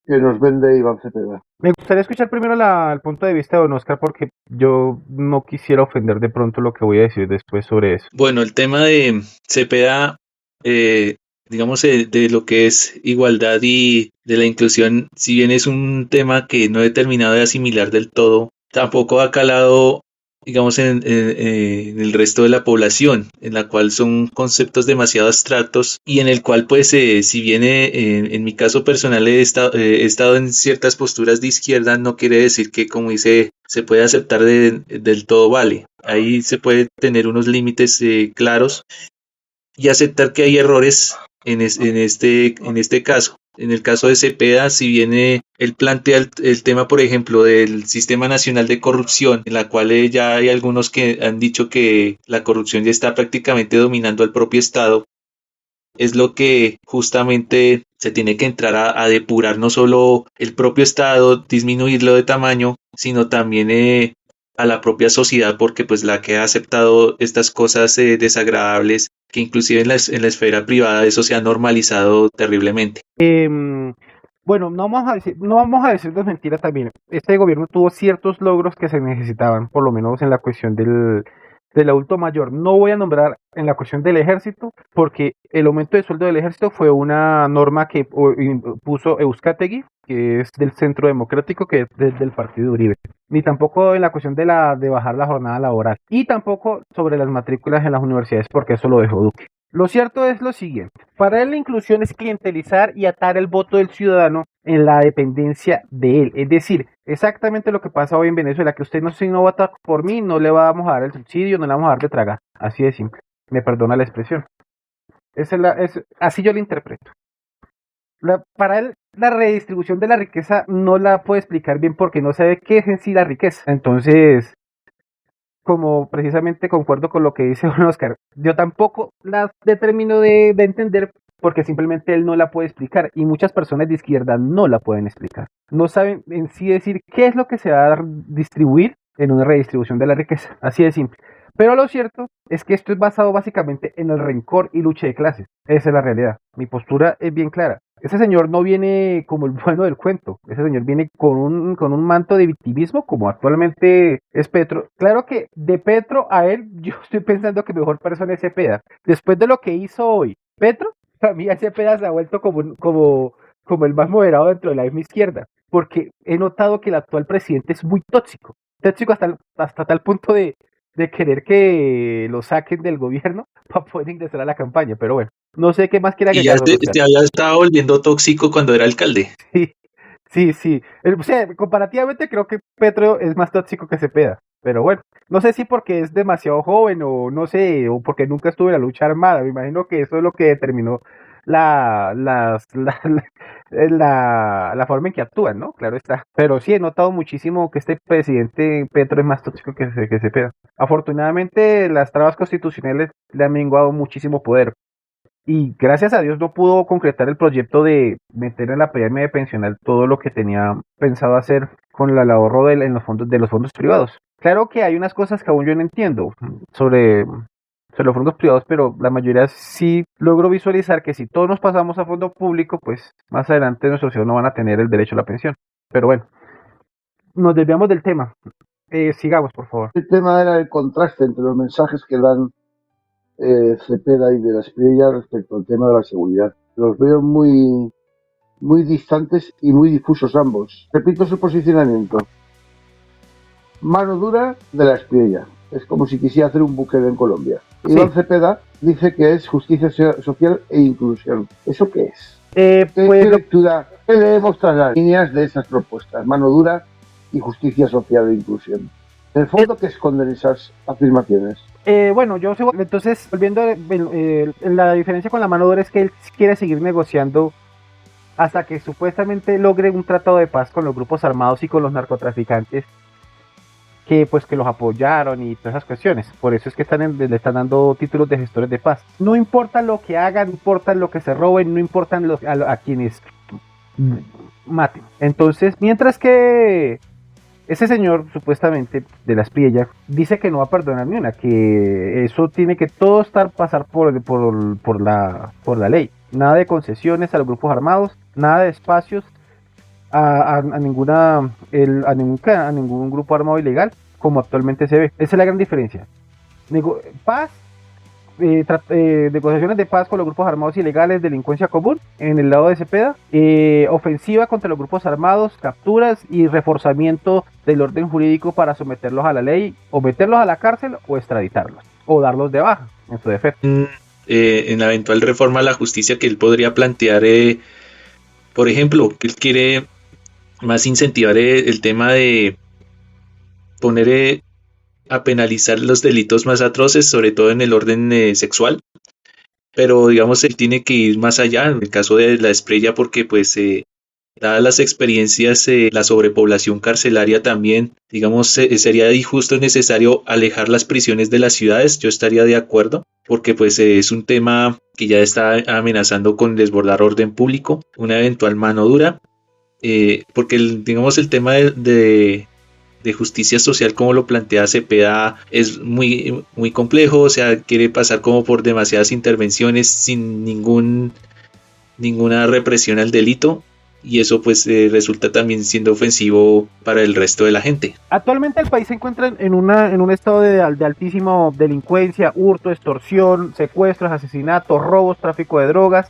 Speaker 2: que nos vende Iván Cepeda?
Speaker 4: Me gustaría escuchar primero el punto de vista de don Oscar porque yo no quisiera ofender de pronto lo que voy a decir después sobre eso.
Speaker 3: Bueno, el tema de Cepeda, digamos, de lo que es igualdad y de la inclusión, si bien es un tema que no he terminado de asimilar del todo, tampoco ha calado digamos, en el resto de la población, en la cual son conceptos demasiado abstractos y en el cual, pues, si bien en mi caso personal he estado en ciertas posturas de izquierda, no quiere decir que, como dice, se puede aceptar del todo vale. Ahí se puede tener unos límites claros y aceptar que hay errores en este caso. En el caso de Cepeda, si bien él plantea el tema, por ejemplo, del Sistema Nacional de Corrupción, en la cual ya hay algunos que han dicho que la corrupción ya está prácticamente dominando al propio Estado, es lo que justamente se tiene que entrar a depurar no solo el propio Estado, disminuirlo de tamaño, sino también a la propia sociedad, porque pues la que ha aceptado estas cosas desagradables, que inclusive en la esfera privada eso se ha normalizado terriblemente.
Speaker 4: Bueno, no vamos a decirles mentiras también. Este gobierno tuvo ciertos logros que se necesitaban, por lo menos en la cuestión del adulto mayor. No voy a nombrar en la cuestión del ejército, porque el aumento de sueldo del ejército fue una norma que puso Euskategui, que es del Centro Democrático, que es del partido Uribe. Ni tampoco en la cuestión de bajar la jornada laboral. Y tampoco sobre las matrículas en las universidades, porque eso lo dejó Duque. Lo cierto es lo siguiente: para él la inclusión es clientelizar y atar el voto del ciudadano en la dependencia de él. Es decir, exactamente lo que pasa hoy en Venezuela, que usted si no vota por mí, no le vamos a dar el subsidio, no le vamos a dar de tragar. Así de simple. Me perdona la expresión. Así yo lo interpreto. Para él, la redistribución de la riqueza no la puede explicar bien porque no sabe qué es en sí la riqueza. Entonces, como precisamente concuerdo con lo que dice don Oscar, yo tampoco la termino de entender porque simplemente él no la puede explicar y muchas personas de izquierda no la pueden explicar. No saben en sí decir qué es lo que se va a distribuir en una redistribución de la riqueza, así de simple. Pero lo cierto es que esto es basado básicamente en el rencor y lucha de clases. Esa es la realidad. Mi postura es bien clara. Ese señor no viene como el bueno del cuento. Ese señor viene con un manto de victimismo como actualmente es Petro. Claro que de Petro a él yo estoy pensando que mejor persona es Cepeda. Después de lo que hizo hoy Petro, a mí Cepeda se ha vuelto como el más moderado dentro de la misma izquierda. Porque he notado que el actual presidente es muy tóxico. Tóxico hasta tal punto de querer que lo saquen del gobierno para poder ingresar a la campaña, pero bueno, no sé qué más quiera
Speaker 3: Y ya
Speaker 4: agregar.
Speaker 3: ya estaba volviendo tóxico cuando era alcalde.
Speaker 4: Sí. O sea, comparativamente creo que Petro es más tóxico que Cepeda, pero bueno, no sé si porque es demasiado joven o no sé, o porque nunca estuvo en la lucha armada. Me imagino que eso es lo que determinó la forma en que actúan, ¿no? Claro está. Pero sí he notado muchísimo que este presidente Petro es más tóxico que Cepeda. Afortunadamente las trabas constitucionales le han menguado muchísimo poder. Y gracias a Dios no pudo concretar el proyecto de meter en la pirámide pensional todo lo que tenía pensado hacer con el ahorro en los fondos privados. Claro que hay unas cosas que aún yo no entiendo sobre los fondos privados, pero la mayoría sí logro visualizar que si todos nos pasamos a fondo público, pues más adelante nuestros hijos no van a tener el derecho a la pensión. Pero bueno, nos desviamos del tema. Sigamos, por favor.
Speaker 2: El tema era el contraste entre los mensajes que dan Cepeda y de la Espriella respecto al tema de la seguridad. Los veo muy, muy distantes y muy difusos ambos. Repito su posicionamiento. Mano dura de la Espriella. Es como si quisiera hacer un Bukele en Colombia. Sí. Iván Cepeda dice que es justicia social e inclusión. ¿Eso qué es? ¿Qué lectura? ¿Qué debemos trasladar? Líneas de esas propuestas. Mano dura y justicia social e inclusión. En el fondo, ¿qué esconden esas afirmaciones?
Speaker 4: Bueno, yo sigo, entonces, volviendo, la diferencia con la mano dura es que él quiere seguir negociando hasta que supuestamente logre un tratado de paz con los grupos armados y con los narcotraficantes que los apoyaron y todas esas cuestiones. Por eso es que le están dando títulos de gestores de paz. No importa lo que hagan, no importa lo que se roben, no importan a quienes maten. Entonces, mientras que ese señor, supuestamente, de la Espriella, dice que no va a perdonar ni una, que eso tiene que todo pasar por la ley. Nada de concesiones a los grupos armados, nada de espacios a ningún grupo armado ilegal, como actualmente se ve. Esa es la gran diferencia. Paz negociaciones de paz con los grupos armados ilegales, delincuencia común en el lado de Cepeda, ofensiva contra los grupos armados, capturas y reforzamiento del orden jurídico para someterlos a la ley, o meterlos a la cárcel o extraditarlos, o darlos de baja en su defecto.
Speaker 3: En la eventual reforma a la justicia que él podría plantear, por ejemplo, que él quiere más incentivar el tema de poner a penalizar los delitos más atroces, sobre todo en el orden sexual, pero digamos él tiene que ir más allá en el caso de la Espriella porque pues dadas las experiencias, la sobrepoblación carcelaria también, digamos, sería justo necesario alejar las prisiones de las ciudades. Yo estaría de acuerdo, porque pues es un tema que ya está amenazando con desbordar orden público, una eventual mano dura, porque digamos el tema de justicia social como lo plantea Cepeda es muy, muy complejo, o sea, quiere pasar como por demasiadas intervenciones sin ninguna represión al delito. Y eso pues resulta también siendo ofensivo para el resto de la gente.
Speaker 4: Actualmente el país se encuentra en un estado de altísima delincuencia, hurto, extorsión, secuestros, asesinatos, robos, tráfico de drogas,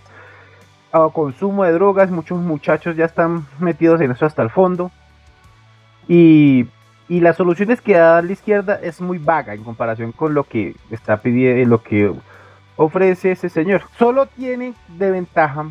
Speaker 4: consumo de drogas. Muchos muchachos ya están metidos en eso hasta el fondo. Y las soluciones que da la izquierda es muy vaga en comparación con lo que está pidiendo, lo que ofrece ese señor. Solo tiene de ventaja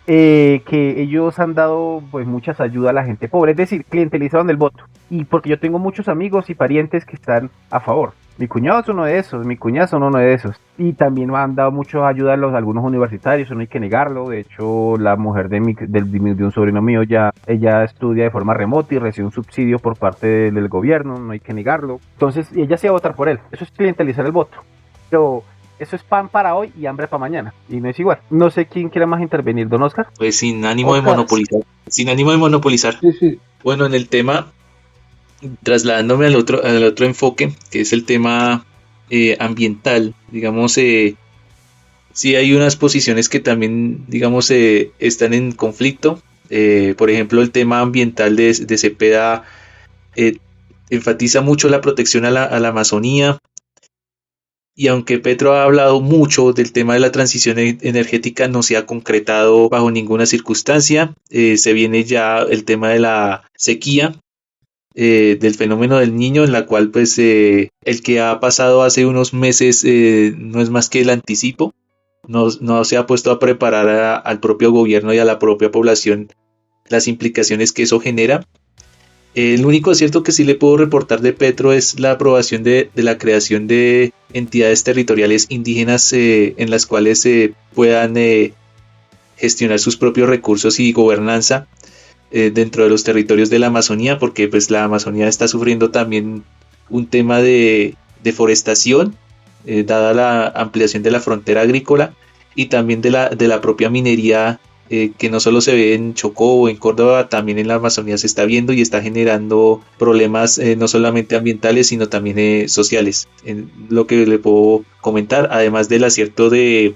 Speaker 4: que ellos han dado pues muchas ayudas a la gente pobre, es decir, clientelizaron el voto. Y porque yo tengo muchos amigos y parientes que están a favor. Mi cuñado es uno de esos, mi cuñada es uno de esos. Y también han dado mucha ayuda a algunos universitarios, eso no hay que negarlo. De hecho, la mujer de un sobrino mío, ella estudia de forma remota y recibe un subsidio por parte del gobierno, no hay que negarlo. Entonces, ella se va a votar por él. Eso es clientelizar el voto. Pero eso es pan para hoy y hambre para mañana. Y no es igual. No sé quién quiere más intervenir, don Oscar.
Speaker 3: Pues sin ánimo de monopolizar. Sin ánimo de monopolizar.
Speaker 2: Sí.
Speaker 3: Bueno, en el tema, trasladándome al otro enfoque, que es el tema ambiental, digamos, sí hay unas posiciones que también, digamos, están en conflicto. Por ejemplo, el tema ambiental de Cepeda enfatiza mucho la protección a la Amazonía. Y aunque Petro ha hablado mucho del tema de la transición energética, no se ha concretado bajo ninguna circunstancia. Se viene ya el tema de la sequía, del fenómeno del Niño, en la cual pues el que ha pasado hace unos meses no es más que el anticipo. No se ha puesto a preparar al propio gobierno y a la propia población las implicaciones que eso genera. El único acierto que sí le puedo reportar de Petro es la aprobación de la creación de entidades territoriales indígenas en las cuales puedan gestionar sus propios recursos y gobernanza dentro de los territorios de la Amazonía, porque pues la Amazonía está sufriendo también un tema de deforestación, dada la ampliación de la frontera agrícola y también de la propia minería, que no solo se ve en Chocó o en Córdoba, también en la Amazonía se está viendo y está generando problemas no solamente ambientales, sino también sociales. Lo que le puedo comentar, además del acierto de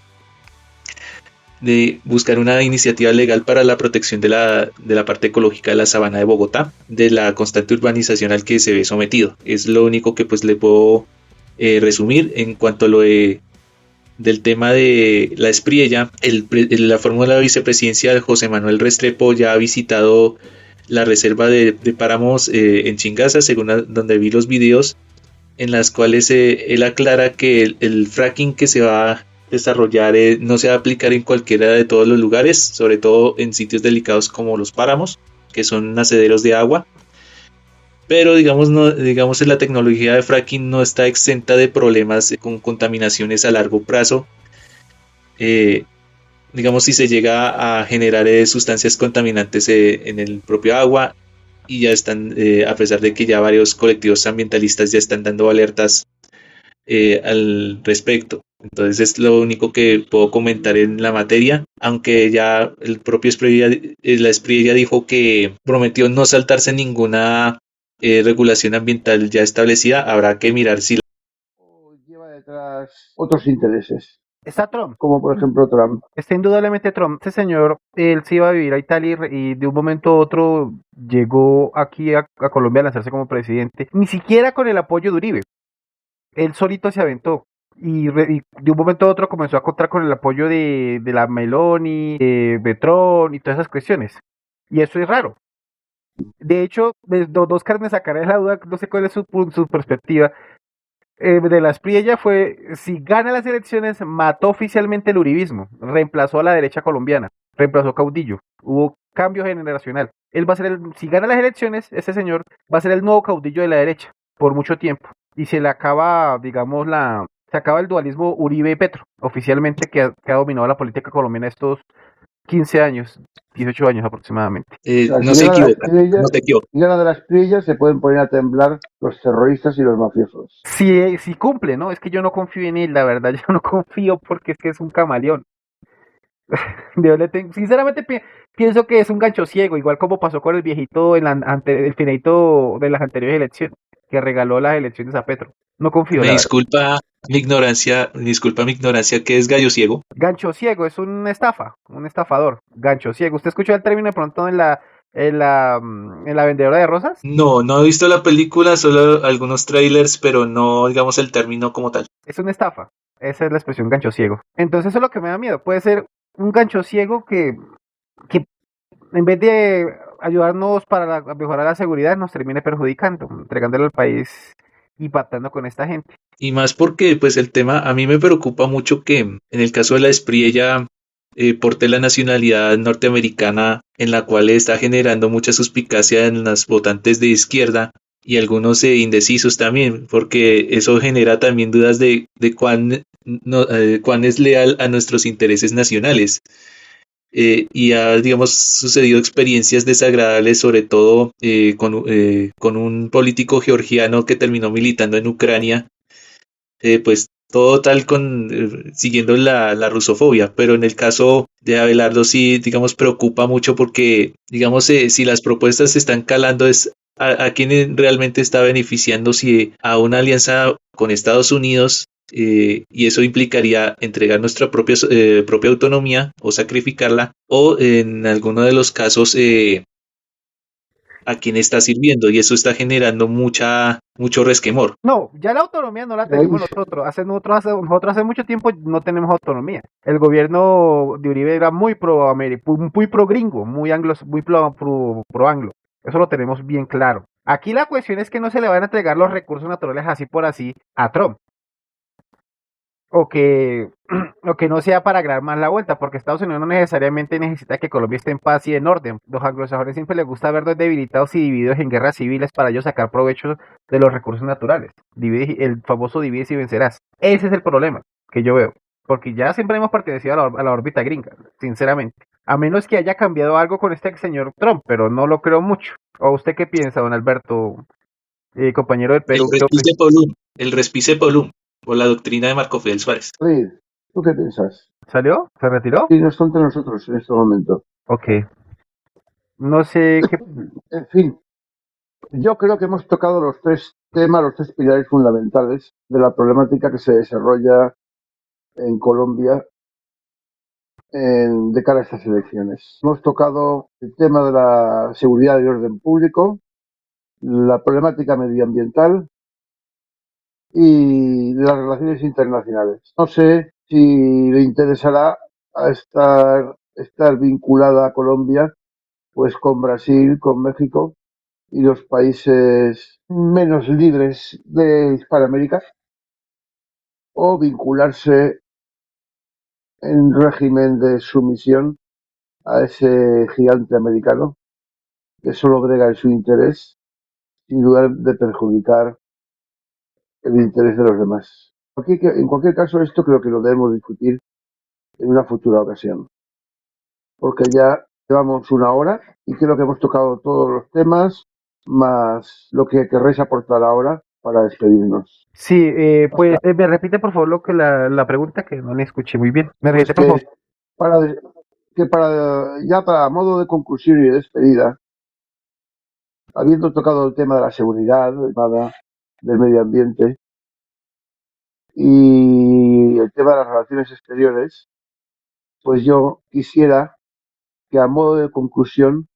Speaker 3: buscar una iniciativa legal para la protección de la parte ecológica de la sabana de Bogotá, de la constante urbanización al que se ve sometido. Es lo único que pues le puedo resumir en cuanto a lo del tema de la Espriella. La fórmula vicepresidencial José Manuel Restrepo ya ha visitado la reserva de páramos en Chingaza, según donde vi los videos, en las cuales él aclara que el fracking que se va a desarrollar no se va a aplicar en cualquiera de todos los lugares, sobre todo en sitios delicados como los páramos, que son nacederos de agua. Pero digamos la tecnología de fracking no está exenta de problemas con contaminaciones a largo plazo. Digamos, si se llega a generar sustancias contaminantes en el propio agua, y ya están, a pesar de que ya varios colectivos ambientalistas ya están dando alertas al respecto. Entonces es lo único que puedo comentar en la materia, aunque ya el propio Espriella dijo que prometió no saltarse ninguna regulación ambiental ya establecida. Habrá que mirar si
Speaker 2: lleva detrás otros intereses,
Speaker 4: Está Trump.
Speaker 2: como por ejemplo Trump.
Speaker 4: Está indudablemente Trump. Este señor, él se iba a vivir a Italia y de un momento a otro llegó aquí a Colombia a lanzarse como presidente. Ni siquiera con el apoyo de Uribe. Él solito se aventó. y de un momento a otro comenzó a contar con el apoyo de la Meloni, de Betrón y todas esas cuestiones. Y eso es raro. De hecho, dos caras me sacaré la duda, no sé cuál es su perspectiva. De las PRI ella fue, si gana las elecciones, mató oficialmente el uribismo, reemplazó a la derecha colombiana, reemplazó a Caudillo, hubo cambio generacional. Él va a ser si gana las elecciones, ese señor va a ser el nuevo caudillo de la derecha por mucho tiempo. Y se le acaba, digamos, se acaba el dualismo Uribe-Petro, oficialmente que ha dominado la política colombiana estos 15 años, 18 años aproximadamente.
Speaker 2: O sea,
Speaker 3: No se equivoca, no se equivoca.
Speaker 2: si gana de las Priellas, se pueden poner a temblar los terroristas y los mafiosos.
Speaker 4: Si cumple, ¿no? Es que yo no confío en él, la verdad, yo no confío porque es que es un camaleón. Sinceramente pienso que es un gancho ciego, igual como pasó con el viejito ante el finadito de las anteriores elecciones, que regaló las elecciones a Petro. No confío,
Speaker 3: Me
Speaker 4: la verdad.
Speaker 3: disculpa mi ignorancia, ¿qué es gallo ciego?
Speaker 4: Gancho ciego es una estafa, un estafador. Gancho ciego. ¿Usted escuchó el término de pronto en la vendedora de rosas?
Speaker 3: No, no he visto la película, solo algunos trailers, pero no, digamos, el término como tal.
Speaker 4: Es una estafa. Esa es la expresión gancho ciego. Entonces eso es lo que me da miedo. Puede ser un gancho ciego que en vez de ayudarnos para mejorar la seguridad, nos termine perjudicando, entregándole al país y pactando con esta gente.
Speaker 3: Y más porque, pues, el tema, a mí me preocupa mucho que en el caso de la Esprit ella porte la nacionalidad norteamericana, en la cual está generando mucha suspicacia en los votantes de izquierda y algunos indecisos también, porque eso genera también dudas de cuán es leal a nuestros intereses nacionales. Y ha, digamos, sucedido experiencias desagradables, sobre todo con un político georgiano que terminó militando en Ucrania, pues todo tal siguiendo la rusofobia, pero en el caso de Abelardo sí, digamos, preocupa mucho porque, digamos, si las propuestas se están calando es a quién realmente está beneficiando, si a una alianza con Estados Unidos, y eso implicaría entregar nuestra propia autonomía o sacrificarla, o en alguno de los casos a quién está sirviendo, y eso está generando mucho resquemor.
Speaker 4: No, ya la autonomía no la
Speaker 2: Ahí
Speaker 4: tenemos nosotros. Nosotros hace mucho tiempo no tenemos autonomía. El gobierno de Uribe era muy pro muy pro gringo, muy anglo, muy pro anglo. Eso lo tenemos bien claro. Aquí la cuestión es que no se le van a entregar los recursos naturales así por así a Trump. O que, o que no sea para agregar más la vuelta, porque Estados Unidos no necesariamente necesita que Colombia esté en paz y en orden. Los anglosajones siempre les gusta verlos debilitados y divididos en guerras civiles para ellos sacar provecho de los recursos naturales. El famoso divide y vencerás. Ese es el problema que yo veo, porque ya siempre hemos pertenecido a la órbita gringa, sinceramente. A menos que haya cambiado algo con este señor Trump, pero no lo creo mucho. ¿O usted qué piensa, don Alberto, compañero del Perú?
Speaker 3: El respice polum, por la doctrina de Marco Fidel Suárez.
Speaker 2: Reid, ¿tú qué piensas?
Speaker 4: ¿Salió? ¿Se retiró?
Speaker 2: Sí, no está entre nosotros en este momento.
Speaker 4: Ok. No sé qué.
Speaker 2: En fin, yo creo que hemos tocado los tres temas, los tres pilares fundamentales de la problemática que se desarrolla en Colombia de cara a estas elecciones. Hemos tocado el tema de la seguridad y orden público, la problemática medioambiental y las relaciones internacionales. No sé si le interesará a estar vinculada a Colombia, pues con Brasil, con México y los países menos libres de Hispanoamérica, o vincularse en régimen de sumisión a ese gigante americano que solo brega en su interés, sin lugar de perjudicar el interés de los demás. En cualquier caso, esto creo que lo debemos discutir en una futura ocasión, porque ya llevamos una hora y creo que hemos tocado todos los temas, más lo que querréis aportar ahora para despedirnos.
Speaker 4: Sí, pues me repite por favor la pregunta que no le escuché muy bien. Me
Speaker 2: Pues
Speaker 4: repite por favor.
Speaker 2: para modo de conclusión y de despedida, habiendo tocado el tema de la seguridad, el tema del medio ambiente y el tema de las relaciones exteriores, pues yo quisiera que a modo de conclusión,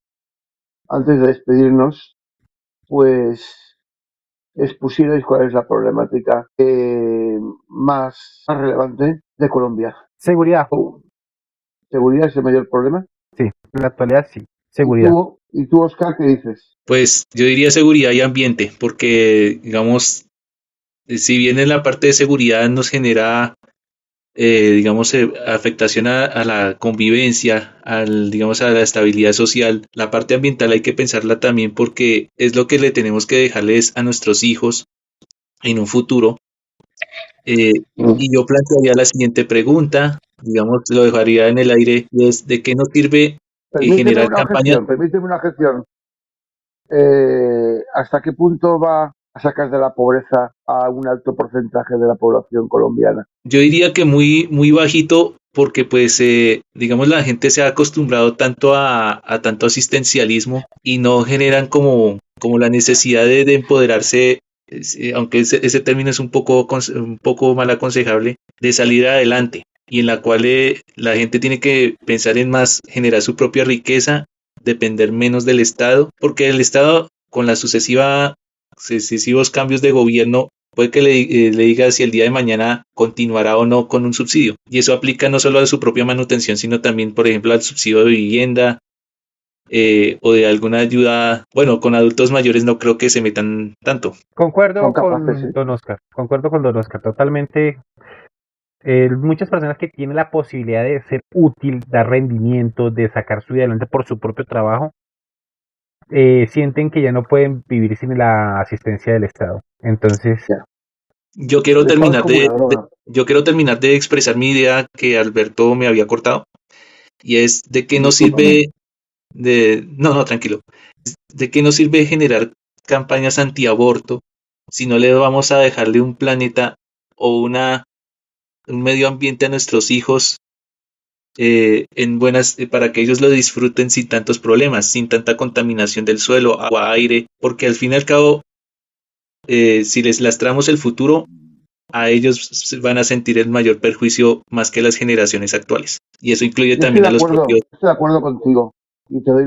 Speaker 2: antes de despedirnos, pues expusierais cuál es la problemática más relevante de Colombia.
Speaker 4: Seguridad,
Speaker 2: ¿Seguridad es el mayor problema?
Speaker 4: sí, en la actualidad sí,
Speaker 2: ¿Y
Speaker 4: seguridad.
Speaker 2: tú, Oscar, qué dices?
Speaker 3: Pues yo diría seguridad y ambiente, porque digamos, si bien en la parte de seguridad nos genera, digamos, afectación a la convivencia, digamos, a la estabilidad social, la parte ambiental hay que pensarla también porque es lo que le tenemos que dejarles a nuestros hijos en un futuro. Eh, y yo plantearía la siguiente pregunta, digamos, lo dejaría en el aire, y es ¿de qué nos sirve
Speaker 2: Permíteme
Speaker 3: generar
Speaker 2: una
Speaker 3: campañas?
Speaker 2: objeción, permíteme una objeción. ¿Hasta qué punto va a sacar de la pobreza a un alto porcentaje de la población colombiana?
Speaker 3: Yo diría que muy, muy bajito porque pues digamos la gente se ha acostumbrado tanto a tanto asistencialismo y no generan como la necesidad de empoderarse, aunque ese término es un poco mal aconsejable, de salir adelante y en la cual la gente tiene que pensar en más generar su propia riqueza, depender menos del Estado, porque el Estado con la sucesivos cambios de gobierno puede que le diga si el día de mañana continuará o no con un subsidio. Y eso aplica no solo a su propia manutención, sino también, por ejemplo, al subsidio de vivienda o de alguna ayuda. Bueno, con adultos mayores no creo que se metan tanto.
Speaker 2: Son
Speaker 4: Concuerdo
Speaker 2: capaces,
Speaker 4: con Don Oscar, totalmente. Muchas personas que tienen la posibilidad de ser útil, dar rendimiento, de sacar su vida adelante por su propio trabajo, sienten que ya no pueden vivir sin la asistencia del Estado. Entonces,
Speaker 2: Ya.
Speaker 3: Yo quiero
Speaker 2: El Estado es
Speaker 3: terminar
Speaker 2: como una droga.
Speaker 3: yo quiero terminar de expresar mi idea que Alberto me había cortado y es de qué nos
Speaker 2: Discúlpame.
Speaker 3: sirve no, no, tranquilo. ¿De qué nos sirve generar campañas antiaborto si no le vamos a dejarle un planeta o un medio ambiente a nuestros hijos en buenas, para que ellos lo disfruten sin tantos problemas, sin tanta contaminación del suelo, agua, aire, porque al fin y al cabo, si les lastramos el futuro, a ellos van a sentir el mayor perjuicio más que las generaciones actuales. Y eso incluye
Speaker 2: Yo estoy
Speaker 3: también
Speaker 2: de
Speaker 3: a los
Speaker 2: acuerdo,
Speaker 3: propios.
Speaker 2: estoy de acuerdo contigo y te doy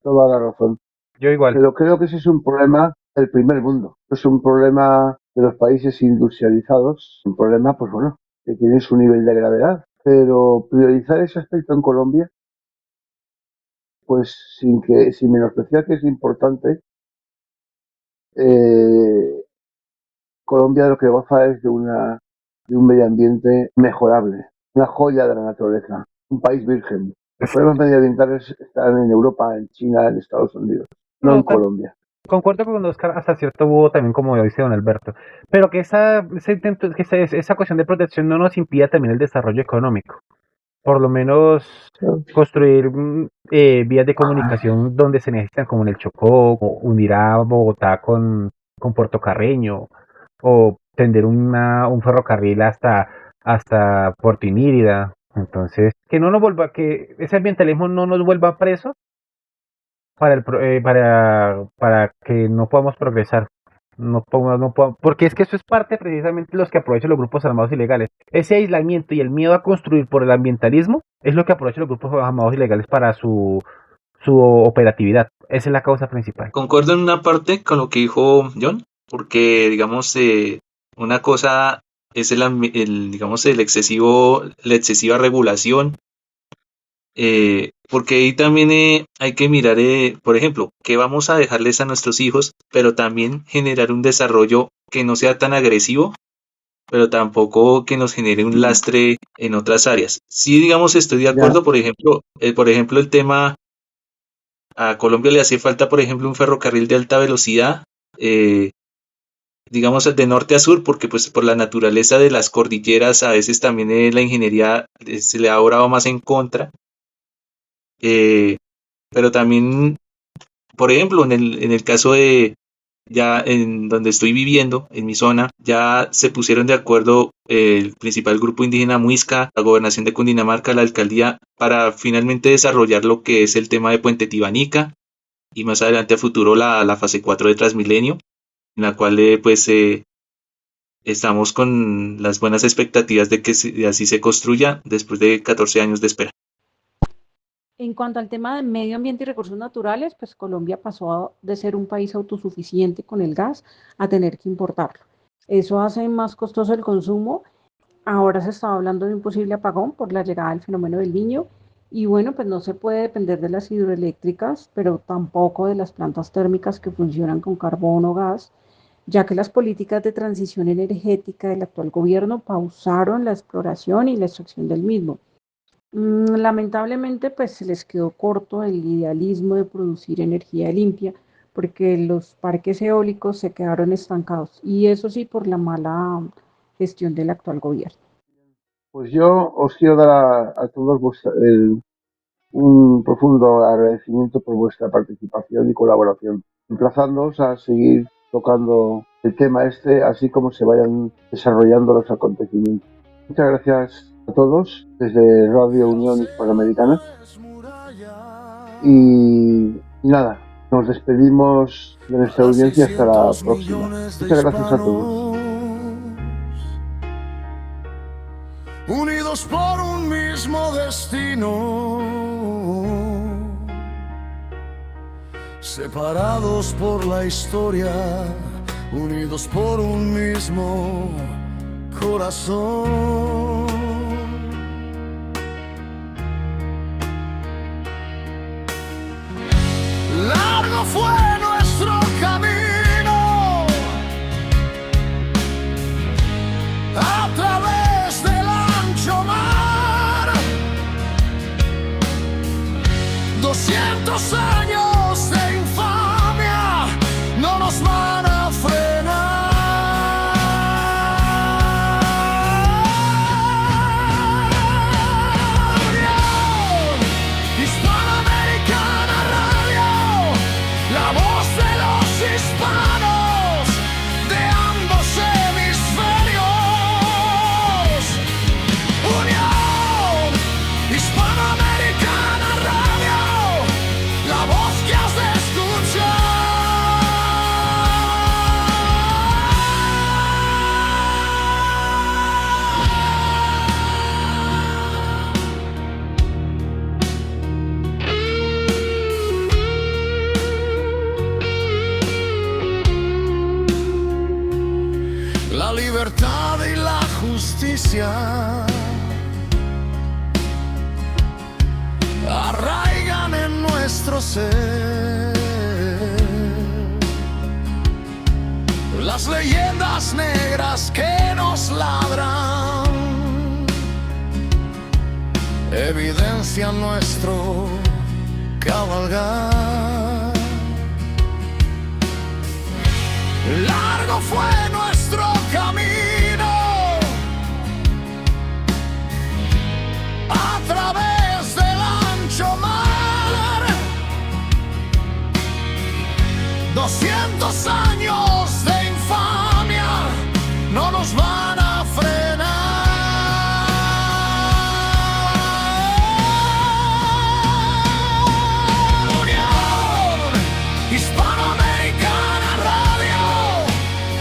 Speaker 2: toda la razón.
Speaker 4: yo igual.
Speaker 2: Pero creo que ese es un problema del primer mundo. Es un problema de los países industrializados. Un problema, pues bueno, que tiene su nivel de gravedad. Pero priorizar ese aspecto en Colombia, pues sin menospreciar que es importante, eh, Colombia lo que goza es de un medio ambiente mejorable, una joya de la naturaleza, un país virgen. Los problemas medioambientales están en Europa, en China, en Estados Unidos, no
Speaker 4: No,
Speaker 2: en Colombia.
Speaker 4: concuerdo con Oscar hasta cierto modo también, como dice Don Alberto, pero que esa cuestión de protección no nos impida también el desarrollo económico. Por lo menos construir vías de comunicación donde se necesitan, como en el Chocó, o unir a Bogotá con Puerto Carreño, o tender un ferrocarril hasta Puerto Inírida. Entonces, que no nos vuelva, que ese ambientalismo no nos vuelva preso para que no podamos progresar. Porque es que eso es parte precisamente de los que aprovechan los grupos armados ilegales. Ese aislamiento y el miedo a construir por el ambientalismo es lo que aprovechan los grupos armados ilegales para su operatividad. Esa es la causa principal.
Speaker 3: Concuerdo en una parte con lo que dijo John, porque digamos, una cosa es digamos, la excesiva regulación, porque ahí también hay que mirar, por ejemplo, qué vamos a dejarles a nuestros hijos, pero también generar un desarrollo que no sea tan agresivo, pero tampoco que nos genere un lastre en otras áreas. Sí, digamos, estoy de
Speaker 2: Ya,
Speaker 3: acuerdo, por ejemplo, el tema, a Colombia le hace falta, por ejemplo, un ferrocarril de alta velocidad, eh, digamos, de norte a sur, porque pues por la naturaleza de las cordilleras a veces también la ingeniería se le ha obrado más en contra. Eh, pero también, por ejemplo, en el caso de ya en donde estoy viviendo, en mi zona, ya se pusieron de acuerdo el principal grupo indígena Muisca, la gobernación de Cundinamarca, la alcaldía, para finalmente desarrollar lo que es el tema de Puente Tibanica y más adelante a futuro la fase 4 de Transmilenio, en la cual estamos con las buenas expectativas de que así se construya después de 14 años de espera.
Speaker 5: En cuanto al tema de medio ambiente y recursos naturales, pues Colombia pasó de ser un país autosuficiente con el gas a tener que importarlo. Eso hace más costoso el consumo. Ahora se está hablando de un posible apagón por la llegada del fenómeno del Niño. Y bueno, pues no se puede depender de las hidroeléctricas, pero tampoco de las plantas térmicas que funcionan con carbón o gas, ya que las políticas de transición energética del actual gobierno pausaron la exploración y la extracción del mismo. Lamentablemente, pues se les quedó corto el idealismo de producir energía limpia, porque los parques eólicos se quedaron estancados, y eso sí por la mala gestión del actual gobierno.
Speaker 2: Pues yo os quiero dar a todos un profundo agradecimiento por vuestra participación y colaboración, emplazándoos a seguir tocando el tema este, así como se vayan desarrollando los acontecimientos. Muchas gracias a todos desde Radio Unión Hispanoamericana y nada, nos despedimos de nuestra audiencia hasta la próxima. Muchas gracias a todos.
Speaker 1: Unidos por un mismo destino, separados por la historia, unidos por un mismo corazón. Largo fue nuestro camino a través del ancho mar. 200 años de infamia no nos van a frenar. Hispanoamericana Radio, la voz de los hispanos de ambos hemisferios. Unión Hispanoamericana Radio, la voz que has de escuchar. La libertad y la justicia arraigan en nuestro ser. Las leyendas negras que nos ladran evidencian nuestro cabalgar. Largo fue nuestro camino a través del ancho mar. 200 años de infamia no nos van a frenar. Unión Hispanoamericana Radio,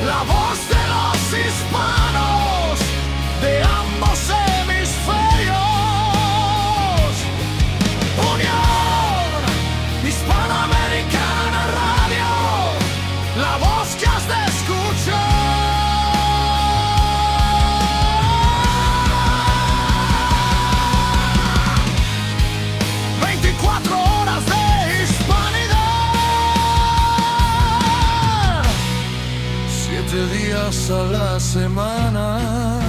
Speaker 1: la voz de los hispanos de ambos hemisferios. Unión Hispanoamericana Radio, la voz que has de escuchar. 24 horas de hispanidad, 7 días a la semana.